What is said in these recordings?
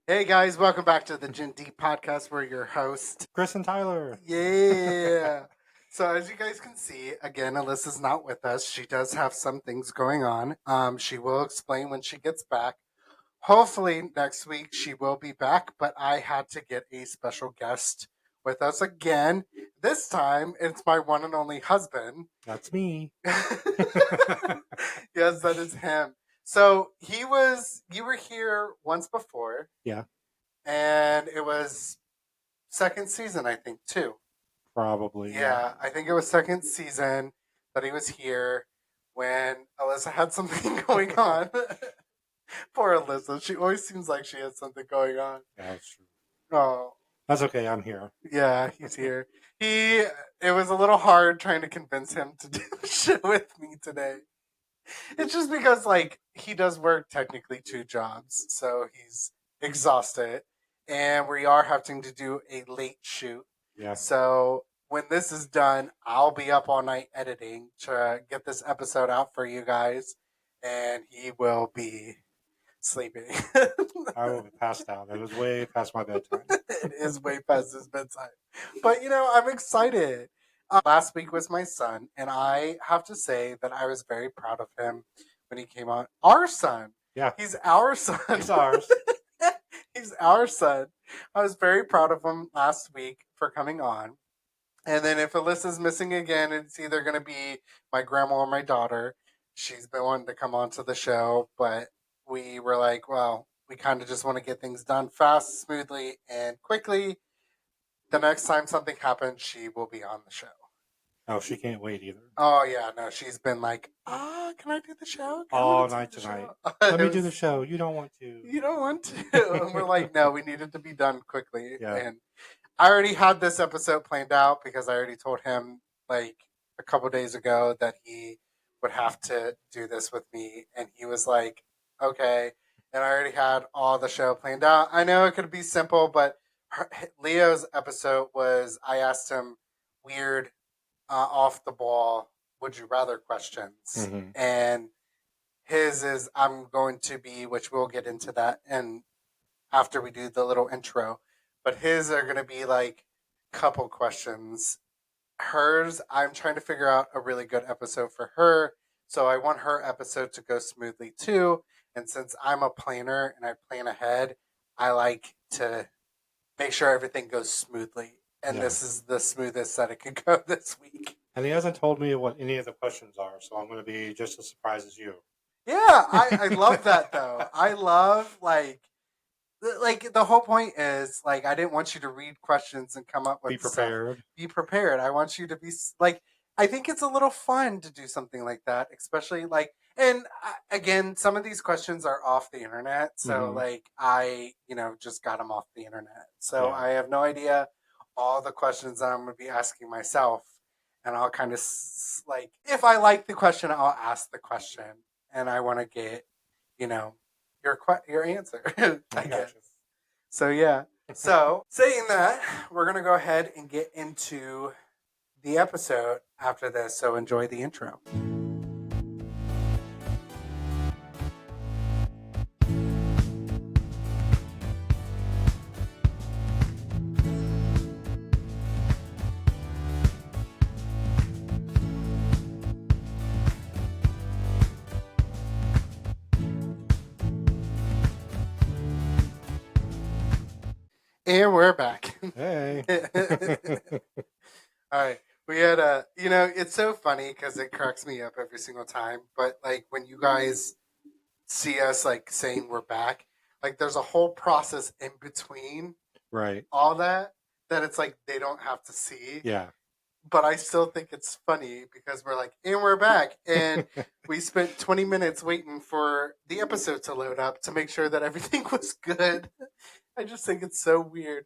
Hey guys, welcome back to the Gen D podcast. We're your host. Chris and Tyler. Yeah. So as you guys can see, again, Alyssa's not with us. She does have some things going on. She will explain when she gets back. Hopefully next week she will be back, but I had to get a special guest with us again. This time it's my one and only husband. That's me. Yes, that is him. So you were here once before. Yeah, And it was second season, I think, too. probably. Yeah, I think it was second season that he was here when Alyssa had something going on. Poor Alyssa. She always seems like she has something going on. Yeah, that's true. Oh, That's okay. I'm here. yeah, he's here. It was a little hard trying to convince him to do the show with me today. It's just because, like, he does work technically two jobs, so he's exhausted. And we are having to do a late shoot. Yeah. So when this is done, I'll be up all night editing to get this episode out for you guys, and he will be sleeping. I will be passed out. It was way past my bedtime. It is way past his bedtime. But I'm excited. Last week was my son, and I have to say that I was very proud of him when he came on. Our son. Yeah. He's our son. It's ours. He's our son. I was very proud of him last week for coming on. And then if Alyssa's missing again, it's either going to be my grandma or my daughter. She's been wanting to come on to the show, but we were like, well, we kind of just want to get things done fast, smoothly, and quickly. The next time something happens, she will be on the show. Oh, she can't wait either. Oh yeah, no, she's been like, can I do the show? All night tonight. Let me do the show. You don't want to. You don't want to. And we're like, no, we need it to be done quickly. Yeah. And I already had this episode planned out because I already told him like a couple days ago that he would have to do this with me, and he was like, okay. And I already had all the show planned out. I know it could be simple, but Leo's episode was I asked him weird, off the ball, would you rather questions, Mhm. and his is I'm going to be, which we'll get into that, and after we do the little intro, but his are going to be like couple questions. Hers, I'm trying to figure out a really good episode for her. So I want her episode to go smoothly too. And since I'm a planner and I plan ahead, I like to make sure everything goes smoothly. And Yeah. this is the smoothest that it could go this week. And he hasn't told me what any of the questions are, so I'm going to be just as surprised as you. Yeah, I love that though. I love like the whole point is like I didn't want you to read questions and come up with Be stuff. prepared. Be prepared. I want you to be like I think it's a little fun to do something like that, especially like and again, some of these questions are off the internet, so Mhm. like I just got them off the internet, so Yeah. I have no idea all the questions that I'm going to be asking myself, and I'll kind of like if I like the question, I'll ask the question, and I want to get you know your answer. I guess. Gotcha. So yeah. So saying that, we're gonna go ahead and get into the episode after this. So enjoy the intro. And we're back. Hey. All right. We had a, it's so funny because it cracks me up every single time. But like when you guys see us like saying we're back, like there's a whole process in between Right. all that it's like they don't have to see. Yeah. But I still think it's funny because we're like, and we're back. And we spent 20 minutes waiting for the episode to load up to make sure that everything was good. I just think it's so weird.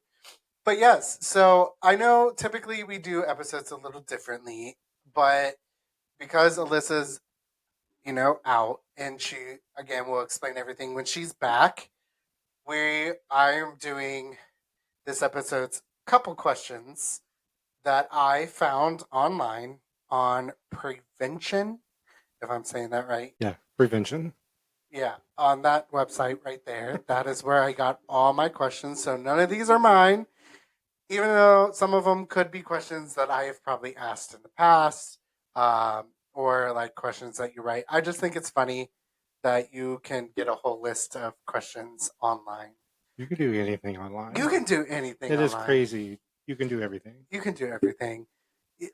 But yes, so I know typically we do episodes a little differently, but because Alyssa's, out and she again will explain everything when she's back, I am doing this episode's couple questions that I found online on prevention, if I'm saying that right. Yeah. Prevention. Yeah, on that website right there. That is where I got all my questions. So none of these are mine, even though some of them could be questions that I have probably asked in the past, or like questions that you write. I just think it's funny that you can get a whole list of questions online. You can do anything You online. can do anything It is online. crazy. You can do everything. You can do everything.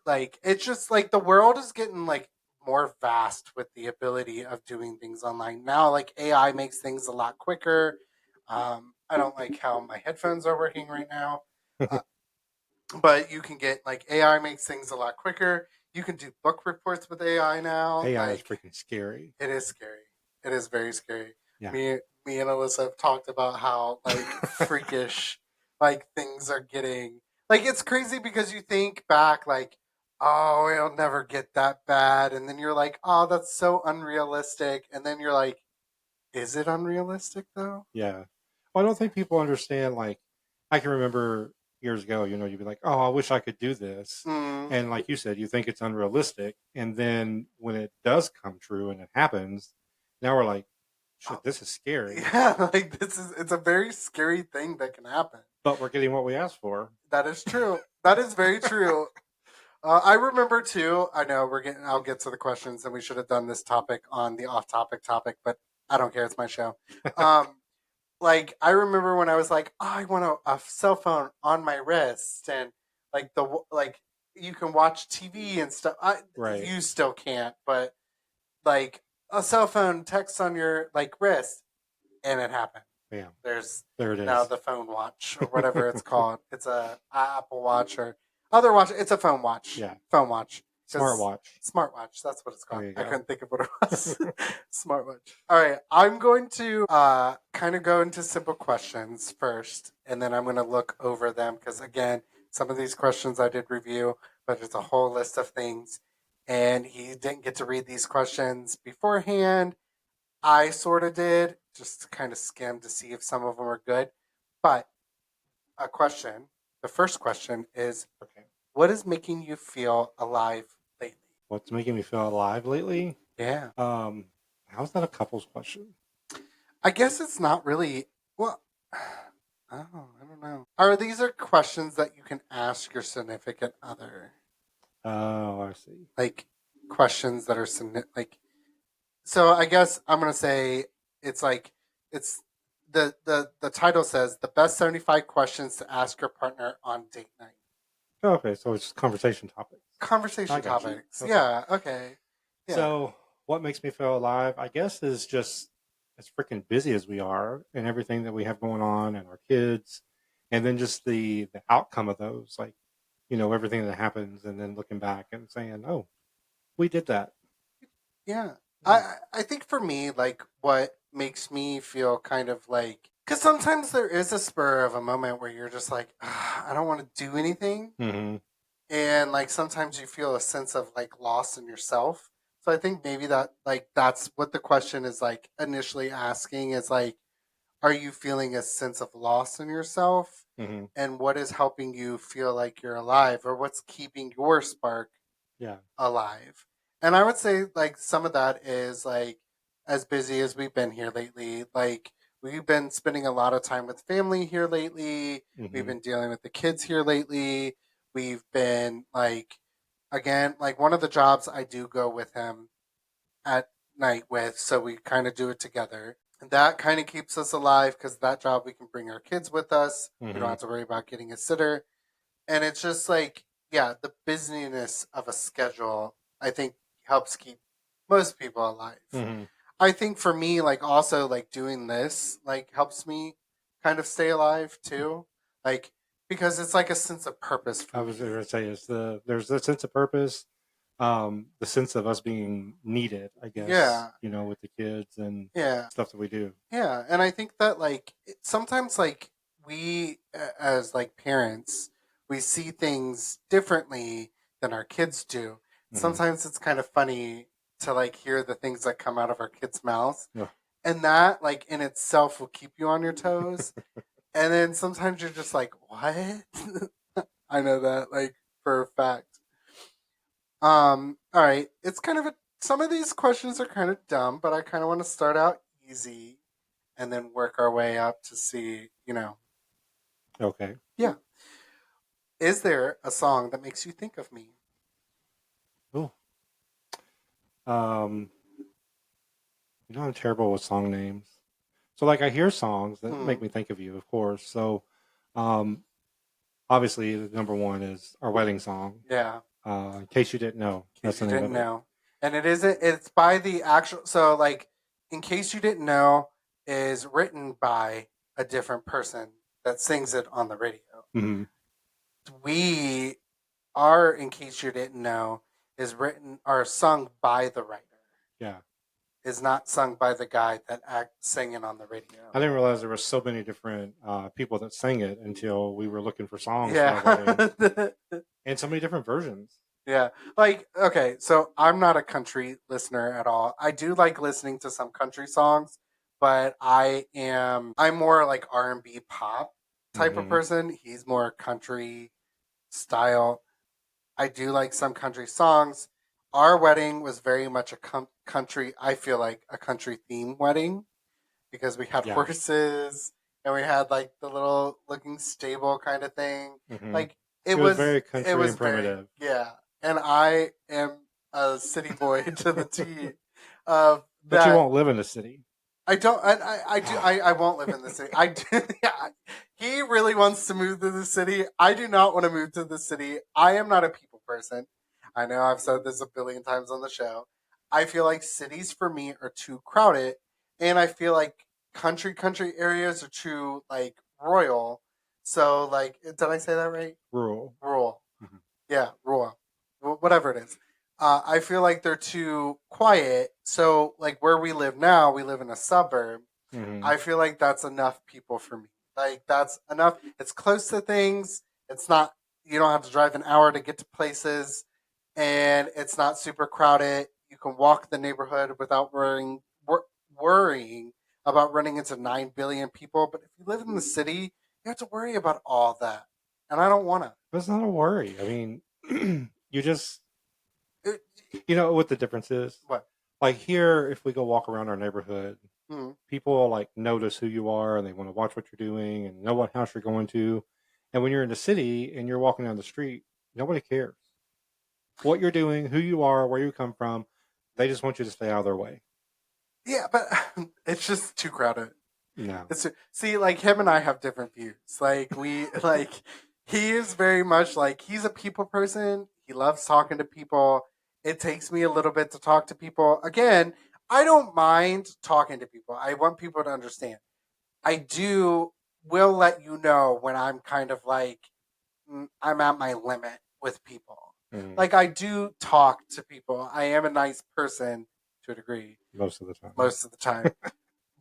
Like it's just like the world is getting like more vast with the ability of doing things online now. Like AI makes things a lot quicker. I don't like how my headphones are working right now, uh, but you can get like AI makes things a lot quicker. You can do book reports with AI now. AI is Like freaking scary. it is scary. It is very scary. Yeah. Me and Alyssa have talked about how like freakish like things are getting. Like it's crazy because you think back like, oh, it'll never get that bad, and then you're like, oh, that's so unrealistic, and then you're like, is it unrealistic though? Yeah. Well, I don't think people understand. Like, I can remember years ago, you'd be like, oh, I wish I could do this. Mm. And like you said, you think it's unrealistic. And then when it does come true and it happens, now we're like, shit, this is scary. Yeah, like it's a very scary thing that can happen. But we're getting what we asked for. That is true. That is very true. I remember too. I know we're getting. I'll get to the questions, and we should have done this topic on the off-topic topic, but I don't care. It's my show. Um, like I remember when I was like, oh, I want a cell phone on my wrist, and like you can watch TV and stuff. Right. You still can't, but like a cell phone text on your like wrist, and it happened. Yeah. There's There it now is. the phone watch or whatever it's called. It's a Apple Watch or other watch. It's a phone watch. Yeah. Phone watch. 'Cause- Smartwatch. Smartwatch. That's what it's called. There you I go. couldn't think of what it was. Smartwatch. All right. I'm going to kind of go into simple questions first, and then I'm going to look over them because again, some of these questions I did review, but it's a whole list of things, and he didn't get to read these questions beforehand. I sort of did, just to kind of skim to see if some of them are good. But a question, the first question is, Okay. what is making you feel alive lately? What's making me feel alive lately? Yeah. How's that a couple's question? I guess it's not really, well, I don't know. These are questions that you can ask your significant other? Oh, I see. Like questions that are like, so I guess I'm going to say it's like, it's the title says the best 75 questions to ask your partner on date night. Okay, so it's conversation topics. Conversation I got you. topics. Okay. Yeah, okay. Yeah. So, what makes me feel alive, I guess, is just as freaking busy as we are and everything that we have going on and our kids, and then just the outcome of those, like, everything that happens, and then looking back and saying, oh, we did that. Yeah. I think for me, like what makes me feel kind of like, because sometimes there is a spur of a moment where you're just like, I don't want to do anything. Mm-hmm. And like sometimes you feel a sense of like loss in yourself. So I think maybe that like that's what the question is like initially asking is like, are you feeling a sense of loss in yourself? Mm-hmm. And what is helping you feel like you're alive, or what's keeping your spark Yeah. alive? And I would say like some of that is like as busy as we've been here lately, like we've been spending a lot of time with family here lately. We've Mm-hmm. been dealing with the kids here lately. We've been like again, like one of the jobs I do go with him at night with, so we kind of do it together. And that kind of keeps us alive because that job we can bring our kids with us. We Mm-hmm. don't have to worry about getting a sitter. And it's just like, yeah, the busyness of a schedule, I think, helps keep most people alive. Mm-hmm. I think for me, like also like doing this, like helps me kind of stay alive too. Like because it's like a sense of purpose for I me. was going to say, there's the sense of purpose, the sense of us being needed, I guess. Yeah. With the kids and Yeah. stuff that we do. Yeah, and I think that like sometimes like we as like parents, we see things differently than our kids do. Mhm. Sometimes it's kind of funny to like hear the things that come out of our kids' mouths. Yeah. And that like in itself will keep you on your toes. And then sometimes you're just like, "What?" I know that like for a fact. All right, it's kind of some of these questions are kind of dumb, but I kind of want to start out easy and then work our way up to see, Okay. yeah. Is there a song that makes you think of me? Ooh. Um, I'm terrible with song names. So like I hear songs that Hmm. make me think of you, of course. So um, obviously the number one is our wedding song. Yeah. In case you didn't know, In that's case you the name didn't of it. know. And it's by the actual, so like, in case you didn't know, is written by a different person that sings it on the radio. Hmm. We are, in case you didn't know, is written or sung by the writer. Yeah. Is not sung by the guy that singing on the I radio. didn't realize there were so many different people that sang it until we were looking for songs for our wedding, Yeah. and so many different versions. Yeah. Like, okay, so I'm not a country listener at all. I do like listening to some country songs, but I'm more like R&B pop type of Hmm. person. He's more country style. I do like some country songs. Our wedding was very much a country, I feel like a country theme wedding because we had Yeah. horses and we had like the little looking stable kind of thing. Hmm. Like it It was was very it country was and very, primitive. yeah. And I am a city boy to the T of But you that. won't live in the city. I don't. I won't live in the city. I do. Yeah, he really wants to move to the city. I do not want to move to the city. I am not a people person. I know I've said this a billion times on the show. I feel like cities for me are too crowded, and I feel like country areas are too like royal. So like, did I say that right? Rural. Rural. Hmm. Yeah, rural. Whatever it is. I feel like they're too quiet. So, like where we live now, we live in a suburb. Hmm. I feel like that's enough people for me. Like that's enough. It's close to things. It's not. You don't have to drive an hour to get to places, and it's not super crowded. You can walk the neighborhood without worrying about running into 9 billion people. But if you live in the city, you have to worry about all that, and I don't want But it's not a worry. I mean, you just, to. what the difference is? What? Like here, if we go walk around our neighborhood, Mm, people like notice who you are and they want to watch what you're doing and know what house you're going to. And when you're in the city and you're walking down the street, nobody cares what you're doing, who you are, where you come from. They just want you to stay out of their way. yeah, but it's just too crowded. No. See, like him and I have different views. Like like he is very much like he's a people person. He loves talking to people. It takes me a little bit to talk to people. Again, I don't mind talking to people. I want people to understand. I do will let you know when I'm kind of like I'm at my limit with people. Mm, Like I do talk to people. I am a nice person to a degree most of the time. most of the time.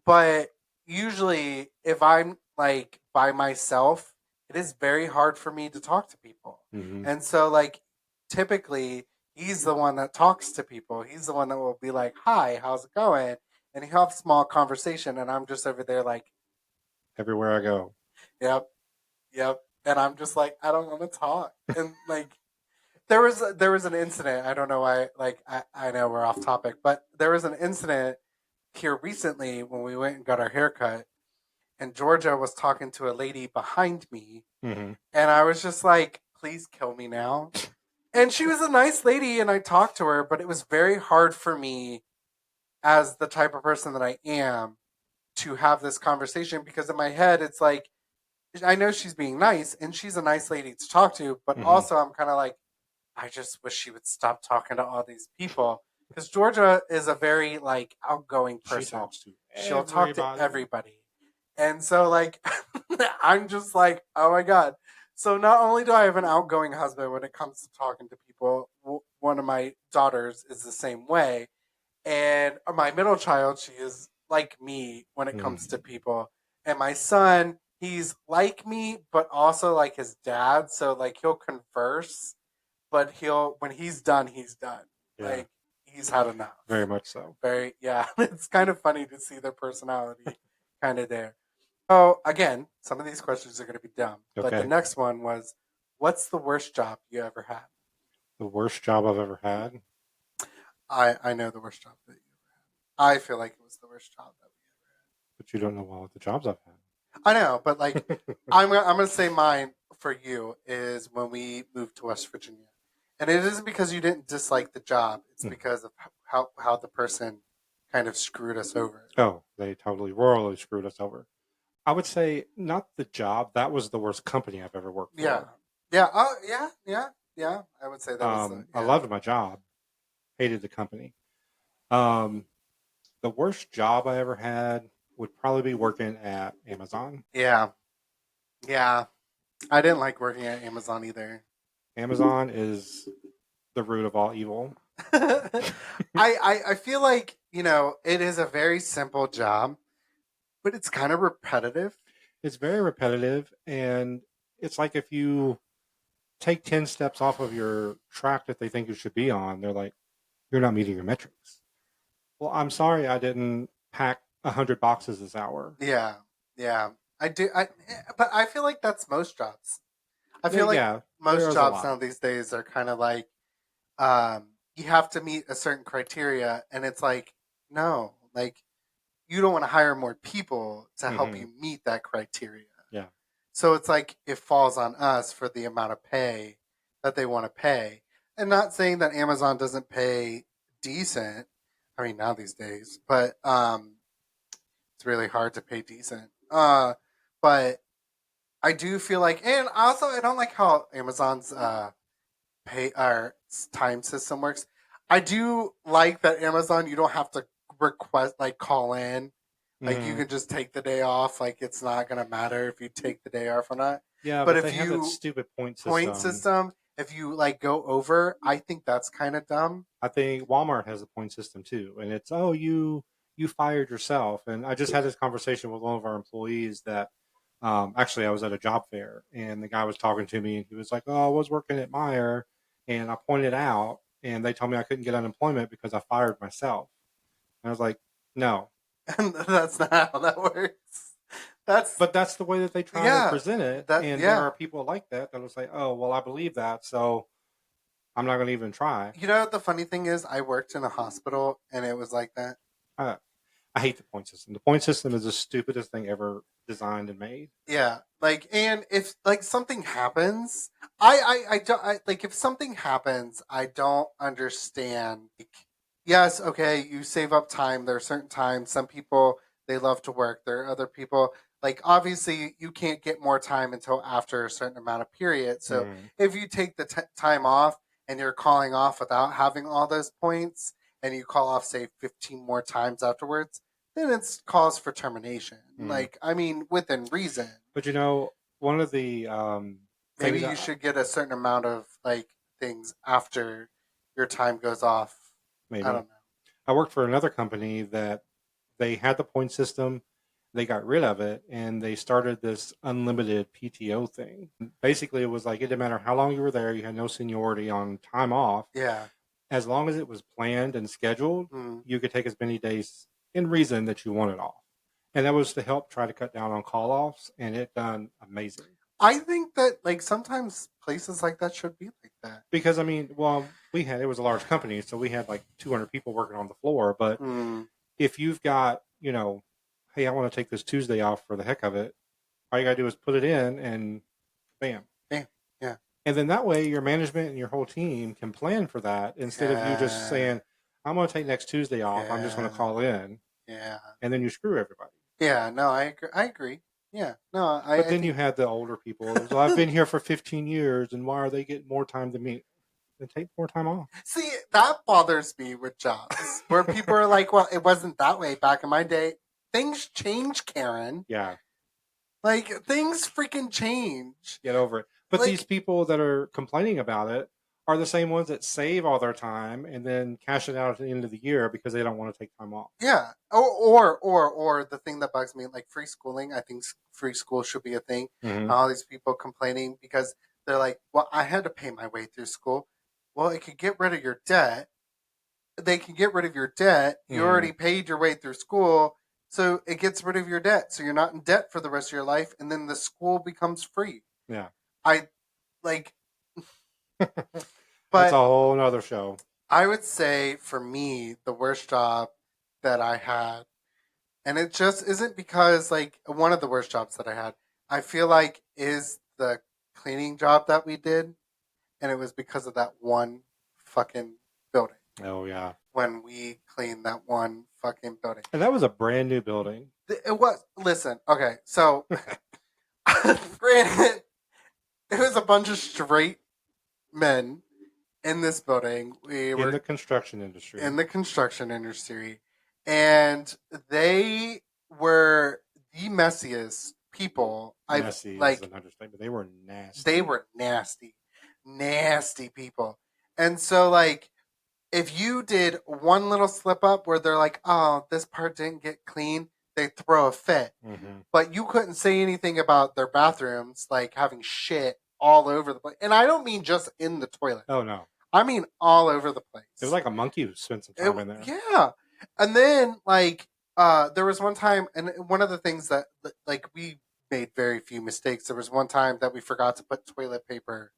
But usually, if I'm like by myself, it is very hard for me to talk to people. Hmm. And so, like, typically, he's the one that talks to people. He's the one that will be like, "Hi, how's it going?" And he'll have small conversation, and I'm just over there like, Everywhere I go. "Yep, yep," and I'm just like, "I don't want to talk." And like, there was an incident. I don't know why. Like, I know we're off topic, but there was an incident here recently when we went and got our haircut and Georgia was talking to a lady behind me, Hmm. and I was just like, "Please kill me now." And she was a nice lady, and I talked to her, but it was very hard for me as the type of person that I am to have this conversation because in my head it's like I know she's being nice and she's a nice lady to talk to, but Hmm. also I'm kind of like I just wish she would stop talking to all these people because Georgia is a very like outgoing She person. talks to She'll talk to everybody. everybody. And so like I'm just like, "Oh my god." So not only do I have an outgoing husband when it comes to talking to people, one of my daughters is the same way, and my middle child, she is like me when it comes to Mm. people. And my son, he's like me but also like his dad, so like he'll converse but he'll when he's done. Yeah, Like he's had enough. very much so. Very yeah. It's kind of funny to see their personality kind of there. So again, some of these questions are going to be dumb, but the Okay. next one was, "What's the worst job you ever had?" The worst job I've ever had. I know the worst job that you ever had. I feel like it was the worst job that we but you don't know all the jobs I've I know, but like had. I'm gonna say mine for you is when we moved to West Virginia, and it isn't because you didn't dislike the job. It's Mm. because of how the person kind of screwed us over. Oh, they totally royally screwed us over. I would say not the job. That was the worst company I've ever worked Yeah, for. yeah, oh yeah, yeah, yeah. I would say that was the I yeah, loved my job, hated the company. Um, the worst job I ever had would probably be working at Amazon. yeah, yeah. I didn't like working at Amazon either. Amazon is the root of all evil. I feel like it is a very simple job, but it's kind of repetitive. It's very repetitive, and it's like if you take 10 steps off of your track that they think you should be on, they're like, you're not meeting your metrics. Well, I'm sorry I didn't pack 100 boxes this hour. Yeah, yeah. I do. But I feel like that's most jobs. I Yeah, feel like yeah, most there's a jobs lot. now these days are kind of like you have to meet a certain criteria, and it's like no, like you don't want to hire more people to help Hmm. you meet that criteria. Yeah. So it's like it falls on us for the amount of pay that they want to pay. And not saying that Amazon doesn't pay decent. I mean, now these days, but it's really hard to pay decent. But I do feel like, and also I don't like how Amazon's pay or time system works. I do like that Amazon you don't have to request like call in. Like you Hmm. can just take the day off. Like it's not gonna matter if you take the day off or not. Yeah, But but if they have that you stupid point point system. system, if you like go over, I think that's kind of dumb. I think Walmart has a point system too, and it's oh you fired yourself. And I just had this conversation with one of our employees that actually I was at a job fair, and the guy was talking to me, and he was like, "Oh, I was working at Meyer, and I pointed out, and they told me I couldn't get unemployment because I fired myself." And I was like, "No." And that's not how that works. That's But that's the way that they try to yeah. present it, That and there yeah. are people like that that'll say, "Oh, well, I believe that, so I'm not going to even try." You know what the funny thing is? I worked in a hospital and it was like that. I, I hate the point system. The point system is the stupidest thing ever designed and made. Yeah, like, and if like something happens, I don't like if something happens, I don't understand. Like, yes, okay, you save up time. There are certain times. Some people they love to work. There are other people like obviously you can't get more time until after a certain amount of period. So Mm. if you take the time off and you're calling off without having all those points, and you call off say 15 more times afterwards, then it's cause for termination. Mm. Like, I mean, within reason. But one of the Maybe things you should get a certain amount of like things after your time goes off. I maybe don't know. I worked for another company that they had the point system. They got rid of it and they started this unlimited PTO thing. Basically, it was like it didn't matter how long you were there, you had no seniority on time off. Yeah. As long as it was planned and scheduled, Mm. you could take as many days in reason that you wanted off. And that was to help try to cut down on call offs, and it done amazing. I think that like sometimes places like that should be like that. Because I mean, well, it was a large company, so we had like 200 people working on the floor. But Mm. if you've got, hey, I want to take this Tuesday off for the heck of it, all you gotta do is put it in, and bam. Yeah. Yeah. And then that way, your management and your whole team can plan for that instead of you just Yeah. saying, "I'm going to take next Tuesday off. I'm just going to Yeah. call in," Yeah. and then you screw everybody. Yeah. No, I agree. I agree. Yeah. No, But I then think you had the older people. So I've been here for 15 years, and why are they getting more time than me? Then take more time off. see that bothers me with jobs where people are like, well, it wasn't that way back in my day. Things change, Karen. Yeah, Like things freaking change. get over it. But these Like people that are complaining about it are the same ones that save all their time and then cash it out at the end of the year because they don't want to take time off. yeah, or the thing that bugs me, like free schooling. I think free school should be a thing. Mm-hmm. All these people complaining because they're like, well, I had to pay my way through school. Well, it could get rid of your debt. They can get rid of your debt. You Mm-hmm. already paid your way through school. So it gets rid of your debt. So you're not in debt for the rest of your life. And then the school becomes free. Yeah. I like, That's a but whole nother show. I would say for me, the worst job that I had, And it just isn't because like one of the worst jobs that I had, I feel like is the cleaning job that we did, and it was because of that one fucking building Oh yeah, when we cleaned that one fucking building. and that was a brand new building. It was listen, okay, so granted, it was a bunch of straight men in this building. We In the were construction industry. in the construction industry, and they were the messiest people I've Messy is like. an understatement. They were nasty. They were nasty, nasty people, and so like if you did one little slip up where they're like, "Oh, this part didn't get clean," they throw a fit. Mm-hmm. But you couldn't say anything about their bathrooms like having shit all over the place, and I don't mean just in the toilet. Oh no, I mean all over the place. it was like a monkey who spent some time in there. Yeah. And then like there was one time, and one of the things that like we made very few mistakes. There was one time that we forgot to put toilet paper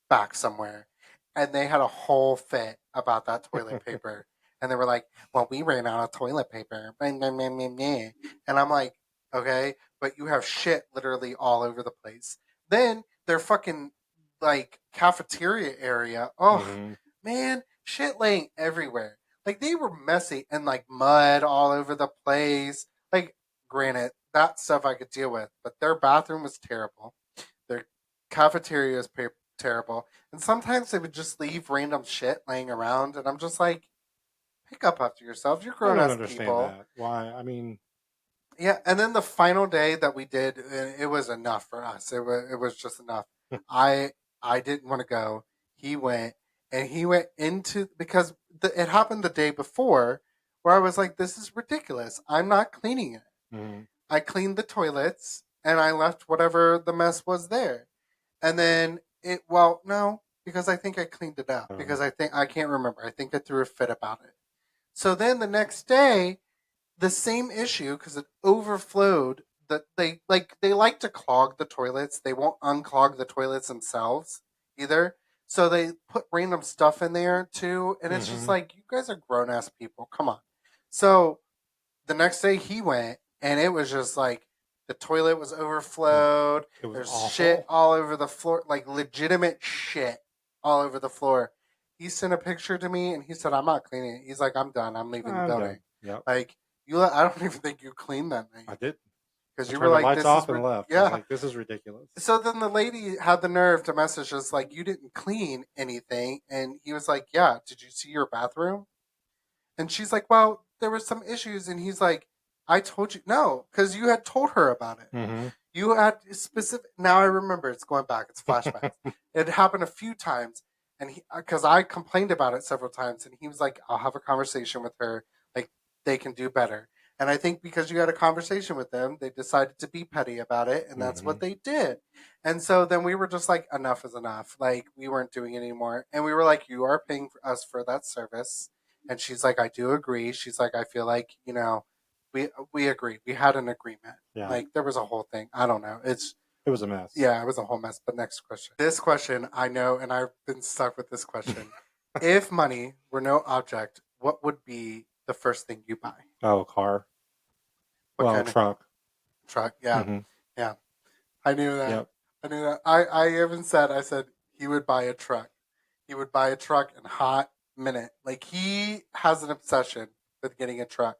back somewhere, and they had a whole fit about that toilet paper. And they were like, "Well, we ran out of toilet paper." And I'm like, "Okay, but you have shit literally all over the place." Then their fucking like cafeteria area. Oh, Mm-hmm. man, shit laying everywhere. Like they were messy and like mud all over the place. Like, granted, that stuff I could deal with, but their bathroom was terrible. Their cafeteria was terrible, and sometimes they would just leave random shit laying around, and I'm just like, pick up after yourself. You're I grown don't ass understand people. that. Why? I mean, Yeah, and then the final day that we did, it was enough for us. It was just enough. I I didn't want to go. He went, and he went into because it happened the day before, where I was like, "This is ridiculous. I'm not cleaning it." mm-hmm. I cleaned the toilets and I left whatever the mess was there, and then no, because I think I cleaned it up because I think I can't remember. I think I threw a fit about it. So then the next day the same issue because it overflowed that they like to clog the toilets. They won't unclog the toilets themselves either. So they put random stuff in there too, and it's just Mm-hmm. like you guys are grown ass people. Come on. So the next day he went, and it was just like the toilet was overflowed. It was There's shit awful. all over the floor, like legitimate shit all over the floor. He sent a picture to me, and he said, "I'm not cleaning it." He's like, "I'm done. I'm leaving the I'm building." done. Yep, Like I don't even think you cleaned that night I did. because I you were turned the like, lights "This is off and left. I was yeah." like, this is ridiculous. So then the lady had the nerve to message us like, "You didn't clean anything," and he was like, "Yeah, did you see your bathroom?" And she's like, "Well, there were some issues," and he's like, "I told you no, because you had told her about it. Mm-hmm. You had specific." Now I remember. It's going back. It's flashbacks. It happened a few times, and he because I complained about it several times, and he was like, "I'll have a conversation with her. Like they can do better." And I think because you had a conversation with them, they decided to be petty about it, and that's Mm-hmm. what they did. And so then we were just like, enough is enough. Like we weren't doing it anymore, and we were like, "You are paying for us for that service." And she's like, "I do agree." She's like, "I feel like we agreed. We had an agreement. Yeah, Like there was a whole thing. I don't know. It's it was a mess. yeah, it was a whole mess. But next question. This question I know, and I've been stuck with this question. If money were no object, what would be the first thing you buy? Oh, car. What Well, kind of truck. truck? Yeah, Mm-hmm. yeah. I knew that. Yep. I knew that. I even said I said he would buy a truck. He would buy a truck in hot minute. Like he has an obsession with getting a truck.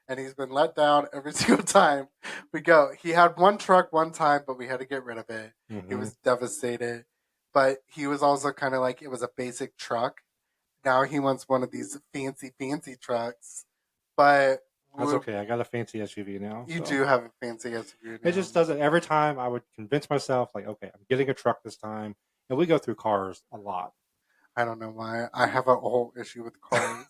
And he's been let down every single time we go. He had one truck one time, but we had to get rid of it. He Mm-hmm. was devastated. But he was also kind of like it was a basic truck. Now he wants one of these fancy, fancy trucks. But That's okay. I got a fancy SUV now. you So do have a fancy SUV it just now. doesn't. Every time I would convince myself, like, okay, I'm getting a truck this time. And we go through cars a lot. I don't know why. I have a whole issue with cars.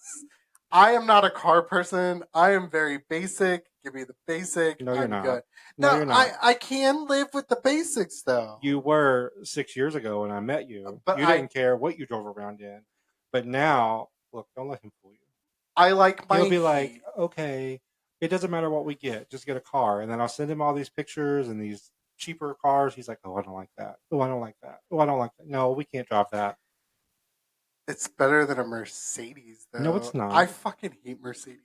I am not a car person. I am very basic. Give me the basic. No, you're I'm not. good. No, No, you're not. I can live with the basics though. You were 6 years ago when I met you. But You didn't care what you drove around in. But now, look, don't let him fool you. I like my He'll be like, heat. okay, it doesn't matter what we get, just get a car. And then I'll send him all these pictures and these cheaper cars. He's like, oh, I don't like that. Oh, I don't like that. Oh, I don't like that. No, we can't drive that. It's better than a Mercedes No, it's though. I not. fucking hate Mercedes.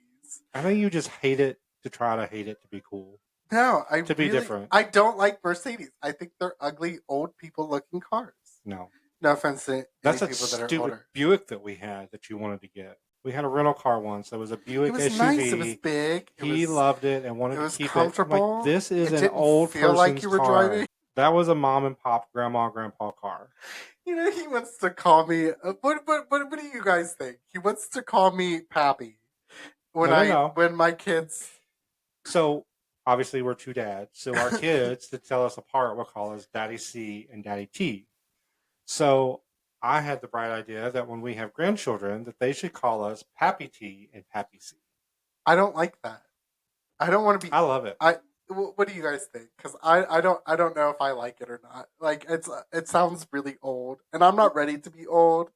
I know you just hate it to try to hate it to be cool, No, to be different. I don't like Mercedes. I think they're ugly, old people looking cars. No, No offense to any that's that people that are stupid older. Buick that we had that you wanted to get. We had a rental car once. That was a It Buick was nice. It was SUV. big. He loved it and wanted It to was keep it. I'm like, comfortable. this is It an didn't old feel like person's you were car. driving. That was a mom and pop, grandpa car. You know, he wants to call me. What do you guys think? He wants to call me Pappy No. when my kids. So obviously we're two dads. So our kids, to tell us apart, will call us Daddy C and Daddy T. So I had the bright idea that when we have grandchildren, that they should call us Pappy T and Pappy C. I don't like that. I don't want to be. I love it. What do you guys think? Because I don't know if I like it or not. Like it sounds really old, and I'm not ready to be old.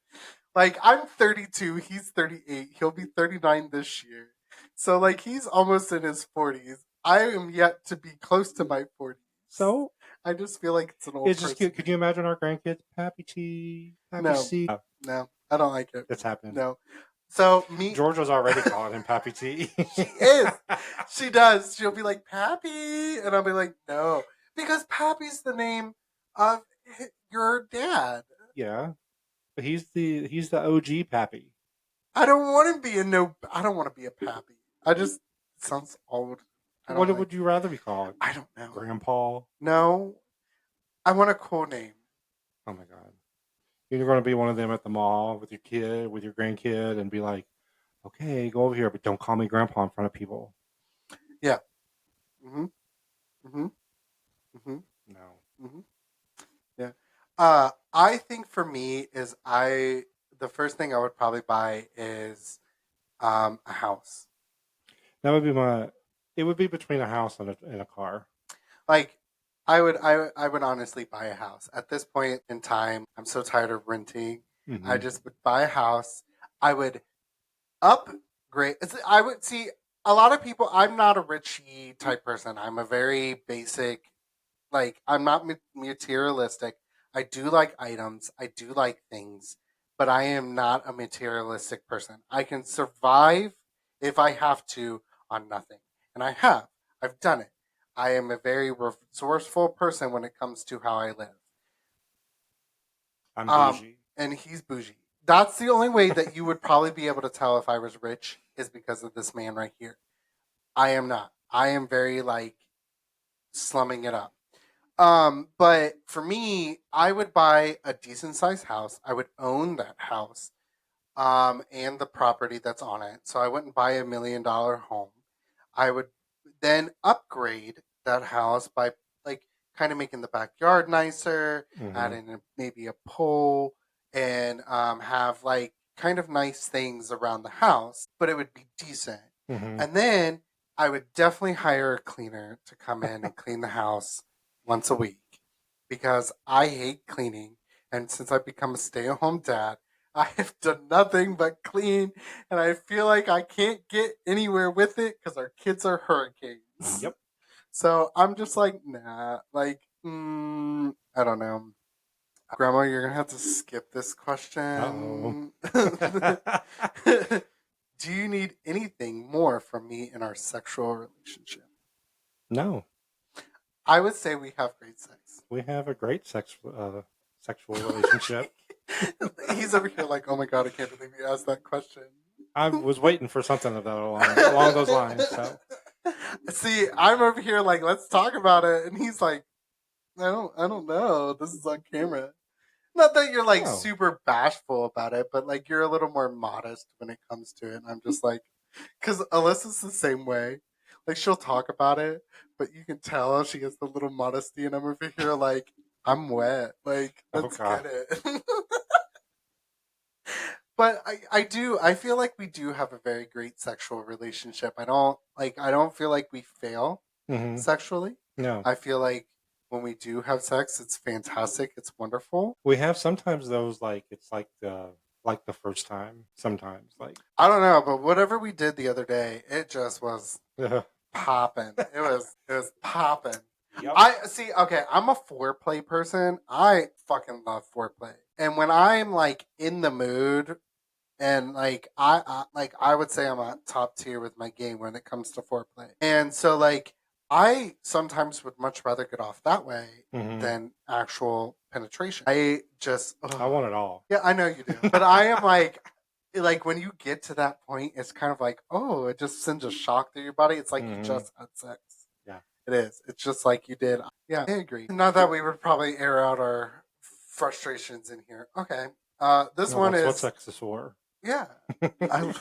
Like I'm 32, he's 38. He'll be 39 this year. So like he's almost in his 40s. I am yet to be close to my 40s. So I just feel like it's an old it's just person. cute. Could you imagine our grandkids? Pappy T, Pappy No. C. No, I don't like it. It's happening. No. So George was already calling him Pappy T. She is. She does. She'll be like, Pappy. And I'll be like, no. Because Pappy's the name of your dad. Yeah. But he's the OG Pappy. I don't want to be I don't want to be a Pappy. It sounds old. What would you rather be called? I don't know. Grandpa? No. I want a cool name. Oh my God. You're going to be one of them at the mall with your kid, with your grandkid, and be like, okay, go over here, but don't call me grandpa in front of people. Yeah. Mm-hmm. Mm-hmm. Mm-hmm. No. Mm-hmm. Yeah. I think for me the first thing I would probably buy is a house. That would be it would be between a house and a car. Like I would honestly buy a house. At this point in time, I'm so tired of renting. Mm-hmm. I just would buy a house. I would upgrade. I would see a lot of people. I'm not a richy type person. I'm a very basic. Like I'm not materialistic. I do like items. I do like things, but I am not a materialistic person. I can survive if I have to on nothing, and I have. I've done it. I am a very resourceful person when it comes to how I live. I'm bougie. And he's bougie. That's the only way that you would probably be able to tell if I was rich is because of this man right here. I am not. I am very like slumming it up. But for me, I would buy a decent sized house. I would own that house, and the property that's on it. So I wouldn't buy $1 million home. I would then upgrade that house by like kind of making the backyard nicer, adding maybe a pool, and have like kind of nice things around the house, but it would be decent. And then I would definitely hire a cleaner to come in and clean the house once a week because I hate cleaning. And since I've become a stay-at-home dad, I have done nothing but clean, and I feel like I can't get anywhere with it because our kids are hurricanes. Yep. So I'm just like, nah, like, I don't know. Grandma, you're going to have to skip this question. Do you need anything more from me in our sexual relationship? No. I would say we have great sex. We have a great sexual relationship. He's over here like, oh my God, I can't believe you asked that question. I was waiting for something of that along those lines. So. See, I'm over here like, let's talk about it, and he's like, I don't know. This is on camera. Not that you're like super bashful about it, but like you're a little more modest when it comes to it. And I'm just like, because Alyssa's the same way. Like she'll talk about it, but you can tell she gets the little modesty, and I'm over here like, I'm wet. Like, let's get it. But I feel like we do have a very great sexual relationship. I don't feel like we fail sexually. No. I feel like when we do have sex, it's fantastic. It's wonderful. We have sometimes those like it's like the first time. Sometimes like I don't know, but whatever we did the other day, it just was popping. It was popping. Yep. I'm a foreplay person. I fucking love foreplay. And when I'm like in the mood and like I would say I'm on top tier with my game when it comes to foreplay. And so like I sometimes would much rather get off that way Hmm. than actual penetration. I just I want it all. yeah, I know you do, but I am like when you get to that point, it's kind of like, oh, it just sends a shock through your body. It's like you Hmm. just had sex. Yeah. It is. It's just like you did. Yeah, I agree. Not that we would probably air out our frustrations in here. Okay. This No, one that's what is sex is for. yeah. I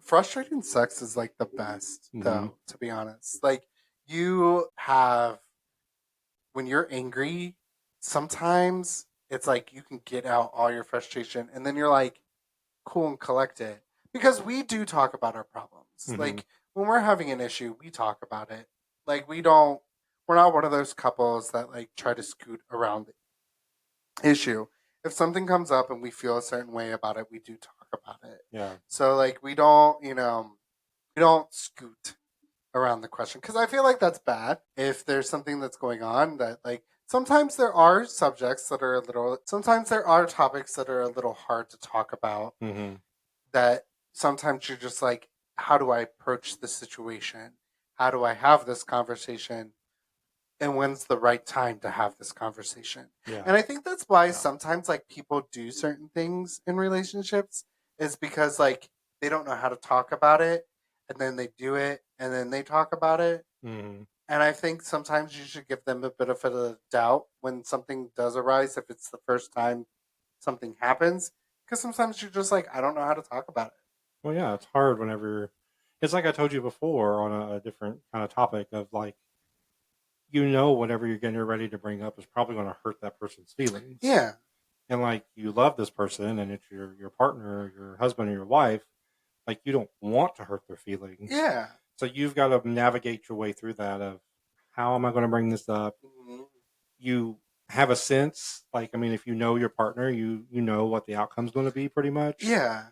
frustrating sex is like the best Hmm. though, to be honest. Like you have when you're angry, sometimes it's like you can get out all your frustration and then you're like cool and collected. Because we do talk about our problems. Hmm. Like when we're having an issue, we talk about it. Like we're not one of those couples that like try to scoot around the issue. If something comes up and we feel a certain way about it, we do talk about it. Yeah. So like we don't scoot around the question because I feel like that's bad if there's something that's going on that like sometimes there are subjects that are a little sometimes there are topics that are a little hard to talk about Hmm. that sometimes you're just like how do I approach this situation, how do I have this conversation, and when's the right time to have this conversation. Yeah. And I think that's why sometimes like people do certain things in relationships is because like they don't know how to talk about it and then they do it and then they talk about it. Hmm. And I think sometimes you should give them a bit of a doubt when something does arise if it's the first time something happens because sometimes you're just like I don't know how to talk about it. Well, yeah, it's hard whenever it's like I told you before on a different kind of topic of like, whatever you're getting ready to bring up is probably going to hurt that person's feelings. Yeah. And like you love this person and it's your partner, your husband or your wife, like you don't want to hurt their feelings. Yeah. So you've got to navigate your way through that of how am I going to bring this up? Mhm. You have a sense, like I mean, if you know your partner, you know what the outcome's going to be pretty much. Yeah.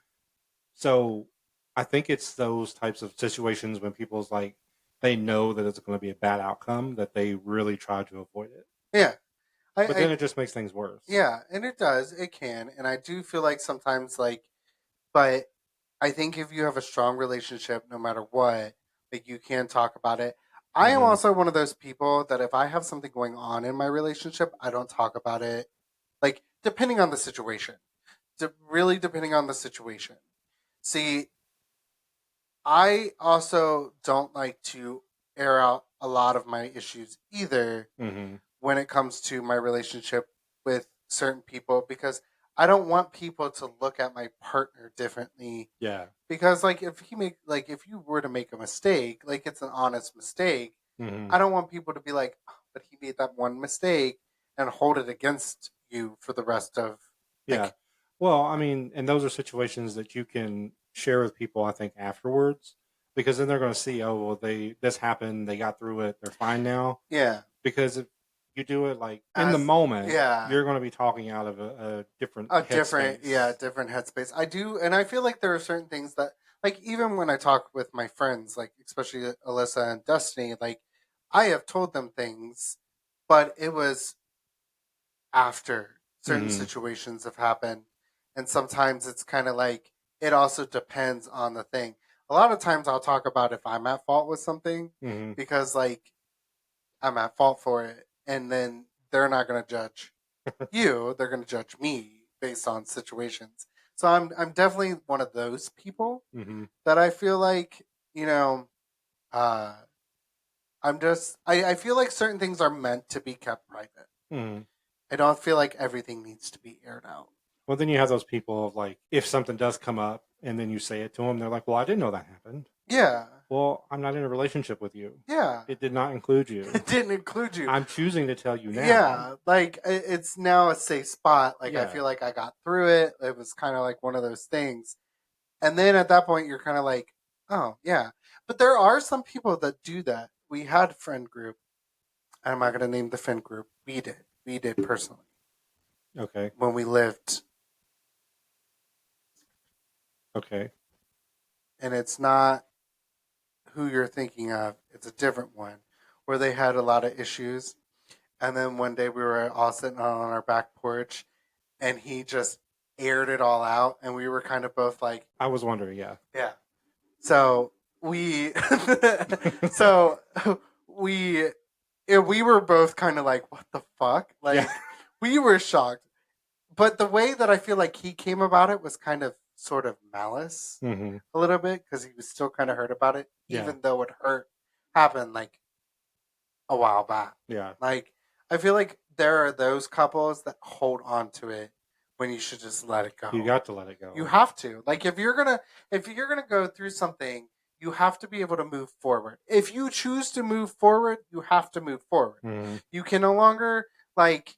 So I think it's those types of situations when people's like they know that it's going to be a bad outcome that they really try to avoid it. Yeah. But I then it just makes things worse. yeah, and it does. It can. And I do feel like sometimes like but I think if you have a strong relationship no matter what, like you can talk about it. I am Hmm. also one of those people that if I have something going on in my relationship, I don't talk about it. Like depending on the situation. Really depending on the situation. See, I also don't like to air out a lot of my issues either Hmm. when it comes to my relationship with certain people because I don't want people to look at my partner differently Yeah. because if you were to make a mistake, like it's an honest mistake, Hmm. I don't want people to be like, oh, but he made that one mistake and hold it against you for the rest of Yeah. like Well, I mean, and those are situations that you can share with people, I think, afterwards, because then they're going to see, oh, well, this happened, they got through it, they're fine now. yeah, Because if you do it like in the as moment, yeah, you're going to be talking out of a different a different headspace. different headspace. I do, and I feel like there are certain things that like even when I talk with my friends, like especially Alyssa and Destiny, like I have told them things, but it was after certain Hmm. situations have happened. And sometimes it's kind of like it also depends on the thing. A lot of times I'll talk about if I'm at fault with something Hmm. because like I'm at fault for it and then they're not going to judge you, they're going to judge me based on situations. So I'm definitely one of those people Hmm. that I feel like, you know, uh I feel like certain things are meant to be kept private. Hmm. I don't feel like everything needs to be aired out. Well, then you have those people of like, if something does come up and then you say it to them, they're like, well, I didn't know that happened. Yeah. Well, I'm not in a relationship with you. Yeah. It did not include you. It didn't include you. I'm choosing to tell you now. Yeah. Like it's now a safe spot. Like I Yeah. feel like I got through it. It was kind of like one of those things. And then at that point you're kind of like, "Oh, yeah." But there are some people that do that. We had a friend group. I'm not going to name the friend group. We did. We did personally Okay. when we lived, Okay. and it's not who you're thinking of. It's a different one where they had a lot of issues. And then one day we were all sitting on our back porch and he just aired it all out, and we were kind of both like, I was wondering, yeah. yeah. So we, so we, we were both kind of like, what the fuck? Like, Yeah. we were shocked. But the way that I feel like he came about it was kind of sort of malice Hmm. a little bit because he was still kind of hurt about it, Yeah. even though it happened like a while back. Yeah. Like, I feel like there are those couples that hold on to it when you should just let it go. You got to let it go. You have to. Like, if you're gonna go through something, you have to be able to move forward. If you choose to move forward, you have to move forward. Mhm. You can no longer like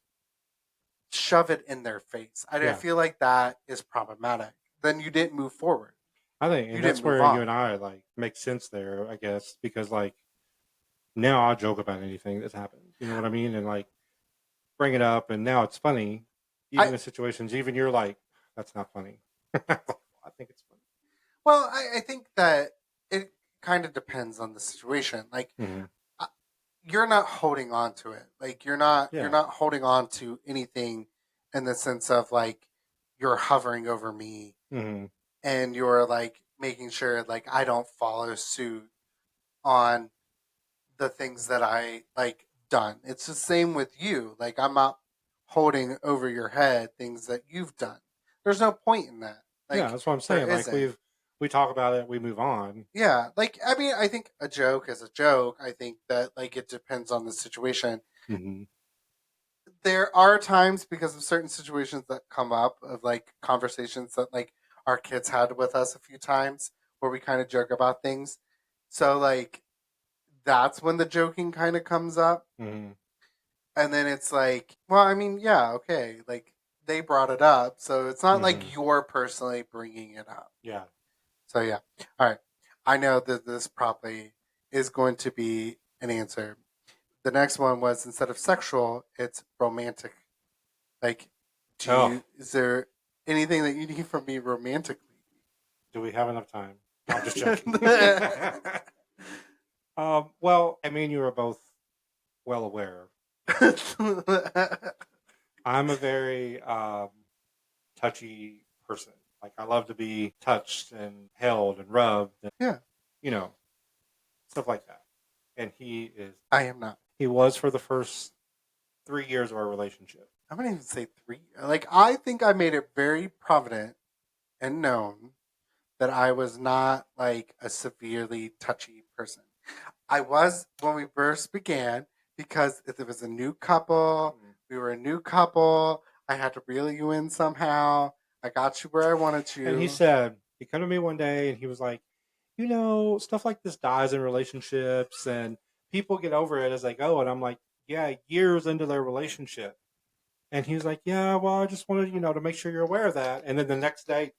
shove it in their face. I Yeah. feel like that is problematic. Then you didn't move forward. I think, You and that's didn't move where on. you and I like make sense there, I guess, because like now I'll joke about anything that's happened. You know what I mean? And like bring it up, and now it's funny. Even in situations, even you're like, that's not funny. I think it's funny. Well, I think that it kind of depends on the situation. Like, Mhm. you're not holding on to it. Like, you're not Yeah. holding on to anything in the sense of like you're hovering over me Mhm. and you're like making sure like I don't follow suit on the things that I like done. It's the same with you. Like, I'm not holding over your head things that you've done. There's no point in that. Yeah, Like, that's what I'm there saying. Like isn't. we talk about it, we move on. Yeah, like, I mean, I think a joke is a joke. I think that like it depends on the situation. Mhm. There are times because of certain situations that come up of like conversations that like our kids had with us a few times where we kind of joke about things. So like that's when the joking kind of comes up. Mhm. And then it's like, well, I mean, yeah, okay, like they brought it up, so it's not Mhm. like you're personally bringing it up. Yeah. So yeah, all right. I know that this probably is going to be an answer. The next one was instead of sexual, it's romantic. Like, Oh, is there anything that you need from me romantically? do we have enough time? No, I'm just joking. Well, I mean, you are both well aware. I'm a very touchy person. Like I love to be touched and held and rubbed, and, Yeah, you know, stuff like that. And I am not. he was for the first 3 years of our relationship. I'm gonna even say 3. Like, I think I made it very provident and known that I was not like a severely touchy person. I was when we first began because if it was a new couple, we were a new couple. I had to reel you in somehow. I got you where I wanted And he you. said, he came to me one day and he was like, stuff like this dies in relationships and people get over it as they go. And I'm like, yeah, years into their relationship. And he was like, yeah, well, I just wanted, to make sure you're aware of that. And then the next day,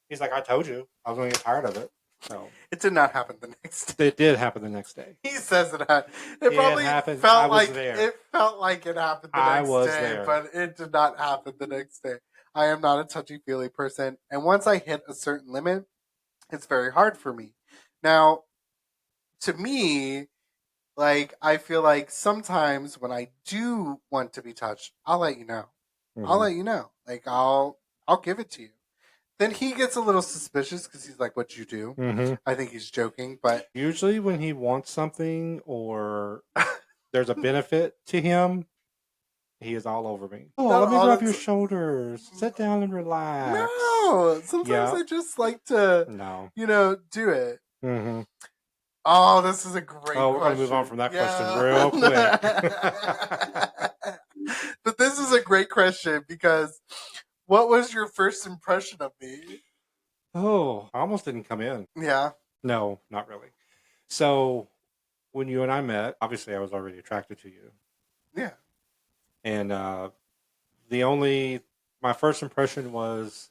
he's like, I told you I was going to get tired of it. So It did not happen the next day. it did happen the next day. He says it. It It probably happened. felt I was like there. it felt like it happened the I next was day, there. but it did not happen the next day. I am not a touchy feely person, and once I hit a certain limit, it's very hard for me. Now, to me, like I feel like sometimes when I do want to be touched, I'll let you know. I'll Mhm. let you know. Like I'll give it to you. Then he gets a little suspicious because he's like, "What'd you do?" Mhm. I think he's joking, but Usually, when he wants something or there's a benefit to him, he is all over me. Oh, not let me all rub the your time. shoulders. Sit down and relax. No, sometimes Yeah. I just like to, No. do it. Mm-hmm. Oh, this is a great Oh, we're going to move on question. from that question Yeah. real quick. But this is a great question because what was your first impression of me? Oh, I almost didn't come in. Yeah. No, not really. So, when you and I met, obviously I was already attracted to you. Yeah. And my first impression was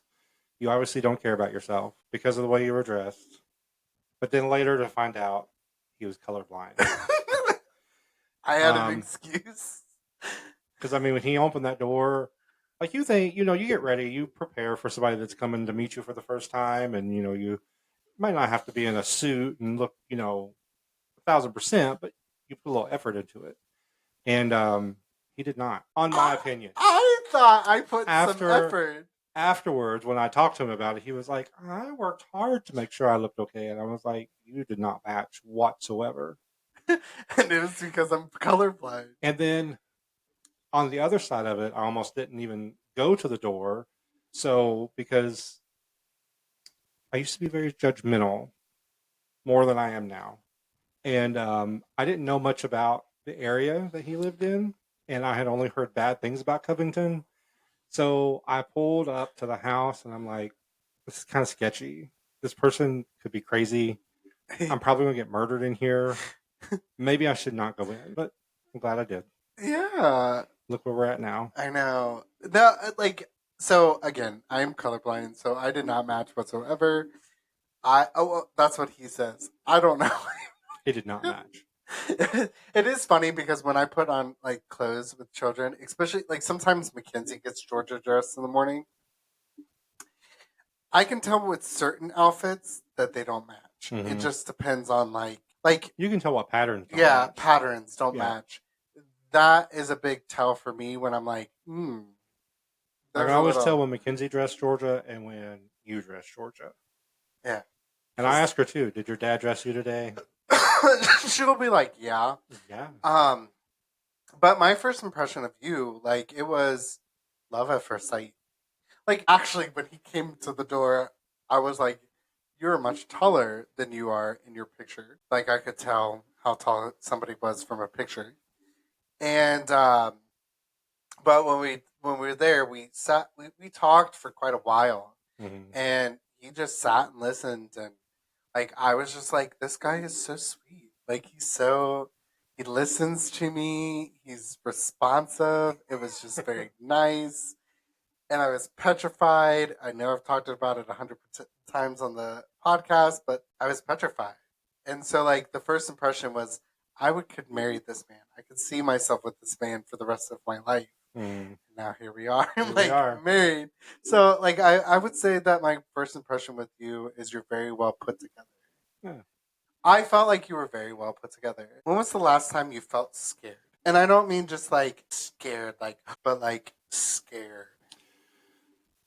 you obviously don't care about yourself because of the way you were dressed. But then later to find out he was colorblind. I had an excuse. Because I mean, when he opened that door, like you think, you get ready, you prepare for somebody that's coming to meet you for the first time, and you might not have to be in a suit and look, 1,000%, but you put a little effort into it. And he did not, on my opinion. I thought I put some After effort. afterwards, when I talked to him about it, he was like, I worked hard to make sure I looked okay. And I was like, you did not match whatsoever. And it was because I'm colorblind. And then on the other side of it, I almost didn't even go to the door. So, because I used to be very judgmental, more than I am now. And I didn't know much about the area that he lived in. And I had only heard bad things about Covington. So I pulled up to the house and I'm like, this is kind of sketchy. This person could be crazy. I'm probably going to get murdered in here. Maybe I should not go in, but I'm glad I did. Yeah, Look where we're at now. I know. No, like, so again, I'm colorblind, so I did not match whatsoever. Well, that's what he says. I don't know. It did not match. It is funny because when I put on like clothes with children, especially like sometimes Mackenzie gets Georgia dressed in the morning, I can tell with certain outfits that they don't match. It Mhm. just depends on like You can tell what patterns don't yeah, match. patterns don't Yeah. match. That is a big tell for me when I'm like, I there's can a always little- tell when Mackenzie dressed Georgia and when you dressed Georgia. Yeah. And I asked her too, did your dad dress you today? She'll be like, yeah. Yeah. But my first impression of you, like, it was love at first sight. Like, actually, when he came to the door, I was like, you're much taller than you are in your picture. Like, I could tell how tall somebody was from a picture. And but when we were there, we sat, we talked for quite a while, Mhm. and he just sat and listened, and like I was just like, this guy is so sweet. Like he listens to me. He's responsive. It was just very nice, and I was petrified. I know I've talked about it 100 times on the podcast, but I was petrified, and so like the first impression was could marry this man. I could see myself with this man for the rest of my life. Mhm. Now here we are, Here we like are. married. So like I would say that my first impression with you is you're very well put together. Yeah. I felt like you were very well put together. When was the last time you felt scared? And I don't mean just like scared, like, but like scared.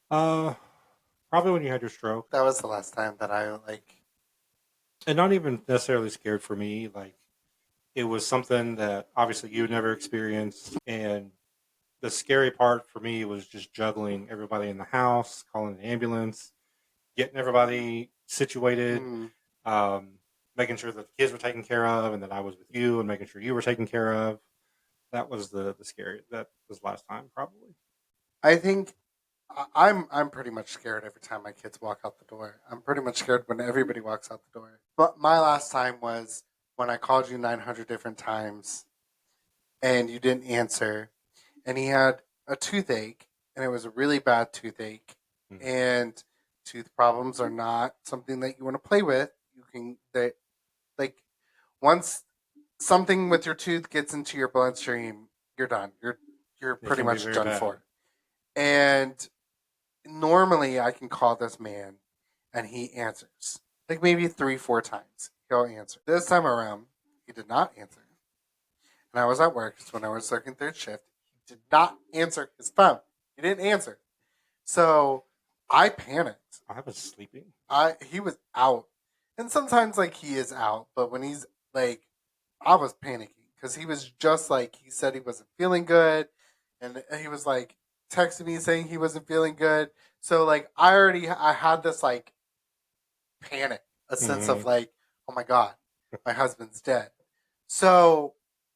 Probably when you had your stroke. That was the last time that I like. And not even necessarily scared for me. Like, it was something that obviously you never experienced. And the scary part for me was just juggling everybody in the house, calling an ambulance, getting everybody situated, making sure that the kids were taken care of, and that I was with you and making sure you were taken care of. That was the scary. That was last time, probably. I think I'm pretty much scared every time my kids walk out the door. I'm pretty much scared when everybody walks out the door. But my last time was when I called you 900 different times and you didn't answer. And he had a toothache, and it was a really bad toothache. Mhm. And tooth problems are not something that you want to play with. You can like once something with your tooth gets into your bloodstream, you're done. You're It pretty can be much very done bad. for. And normally I can call this man and he answers. Like maybe 3-4 times. He'll answer. This time around, he did not answer. And I was at work. It's when I was working third shift. He did not answer his phone. He didn't answer. So I panicked. I was sleeping. He was out. And sometimes like he is out, but when he's like I was panicking because he was just like he said he wasn't feeling good, and he was like texting me saying he wasn't feeling good. So like I had this like panic, a sense of like, oh my god, my husband's dead. So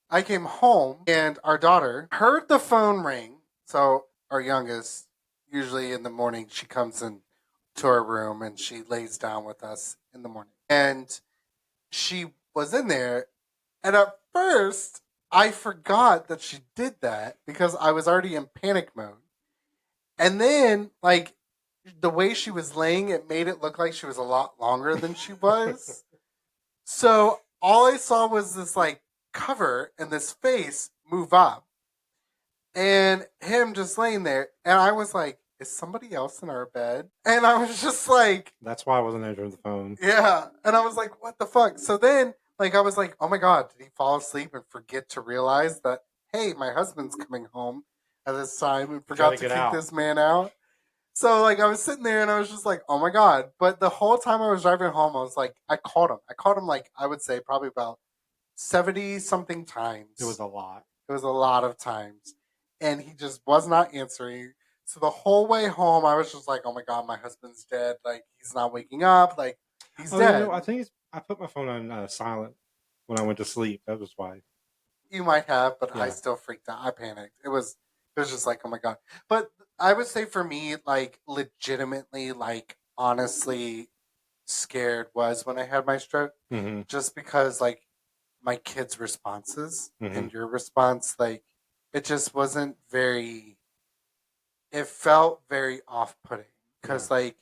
I came home and our daughter heard the phone ring. So our youngest, usually in the morning, she comes in to our room and she lays down with us in the morning. And she was in there. And at first, I forgot that she did that because I was already in panic mode. And then, like, the way she was laying, it made it look like she was a lot longer than she was. So all I saw was this, like, cover and this face move up. And him just laying there. And I was like, is somebody else in our bed? And I was just like, That's why I wasn't answering the phone. yeah. And I was like, what the fuck? So then, like, I was like, oh my God, did he fall asleep and forget to realize that, hey, my husband's coming home at this time and forgot to get kick out. this man out? So like I was sitting there and I was just like, oh my god. But the whole time I was driving home, I was like, I called him. I called him like I would say probably about 70 something It was times. a lot. It was a lot of times. And he just was not answering. So the whole way home I was just like, oh my god, my husband's dead. Like he's not waking up. Like he's Oh, you know, dead. I think I put my phone on silent when I went to sleep. That was why. You might have, but I Yeah. still freaked out. I panicked. It was just like, oh my god. But I would say for me, like legitimately, like honestly scared was when I had my stroke. Hmm. Just because like my kids' responses Hmm. and your response, like it just wasn't very it felt very off putting. Yeah. Because like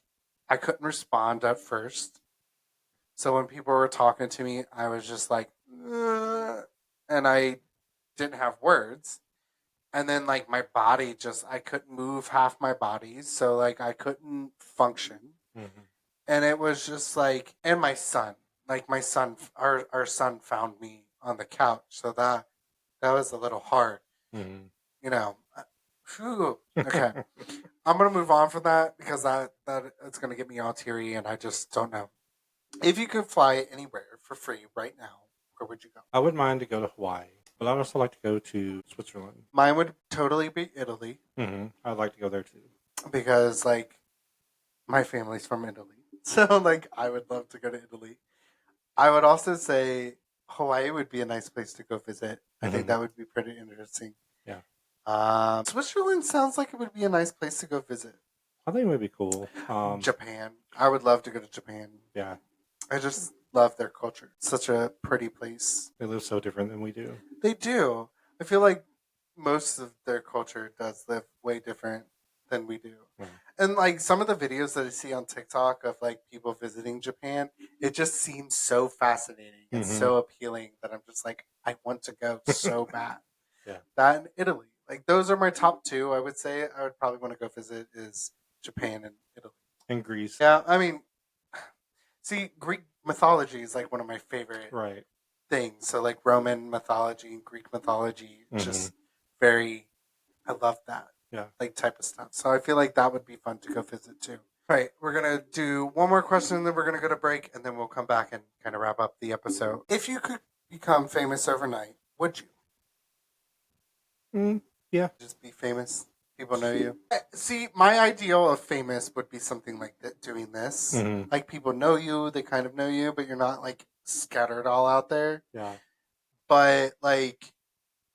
I couldn't respond at first. So when people were talking to me, I was just like, "Ugh," and I didn't have words. And then like my body just I couldn't move half my body, so like I couldn't function. Hmm. And it was just like, and my son, like my son, our son found me on the couch, so that was a little hard, Hmm. you know. Phew. Okay, I'm gonna move on from that because that it's gonna get me all teary, and I just don't know. If you could fly anywhere for free right now, where would you go? I wouldn't mind to go to Hawaii, but I'd also like to go to Switzerland. Mine would totally be Italy I'd like to go there too. because like my family's from Italy, so like I would love to go to Italy. I would also say Hawaii would be a nice place to go visit. I think Hmm. that would be pretty interesting. Yeah. Switzerland sounds like it would be a nice place to go visit. I think it would be cool. Japan. I would love to go to Japan. Yeah. I just love their culture. It's such a pretty place. They live so different than we do. They do. I feel like most of their culture does live way different than we do. Yeah. And like some of the videos that I see on TikTok of like people visiting Japan, it just seems so fascinating and Hmm. so appealing that I'm just like, I want to go so bad. Yeah. That and Italy. Like those are my top two, I would say I would probably want to go visit is Japan and Italy. And Greece. Yeah, I mean see, Greek mythology is like one of my favorite Right. things. So like Roman mythology and Greek mythology, Hmm. just very I love that Yeah. like type of stuff. So I feel like that would be fun to go visit too. All right, we're gonna do one more question, and then we're gonna go to break, and then we'll come back and kind of wrap up the episode. If you could become famous overnight, would you Yeah. just be famous? People know you. See, my ideal of famous would be something like that, doing this. Hmm. Like people know you, they kind of know you, but you're not like scattered all out there. Yeah. But like,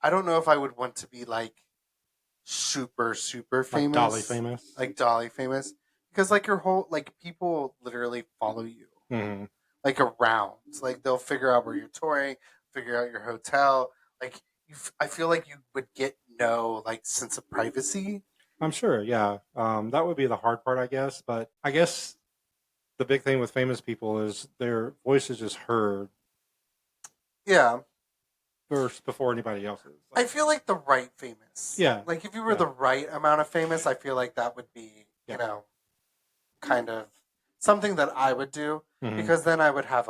I don't know if I would want to be like super Like Dolly famous, famous. like Dolly famous, because like your whole like people literally follow you Hmm. like around. Like they'll figure out where you're touring, figure out your hotel. Like I feel like you would get no like sense of privacy. I'm sure. Yeah. That would be the hard part, I guess. But I guess the big thing with famous people is their voice is just heard Yeah, first before anybody else's. I Like, feel like the right famous. yeah. Like if you were Yeah. the right amount of famous, I feel like that would be Yeah. kind of something that I would do Hmm. because then I would have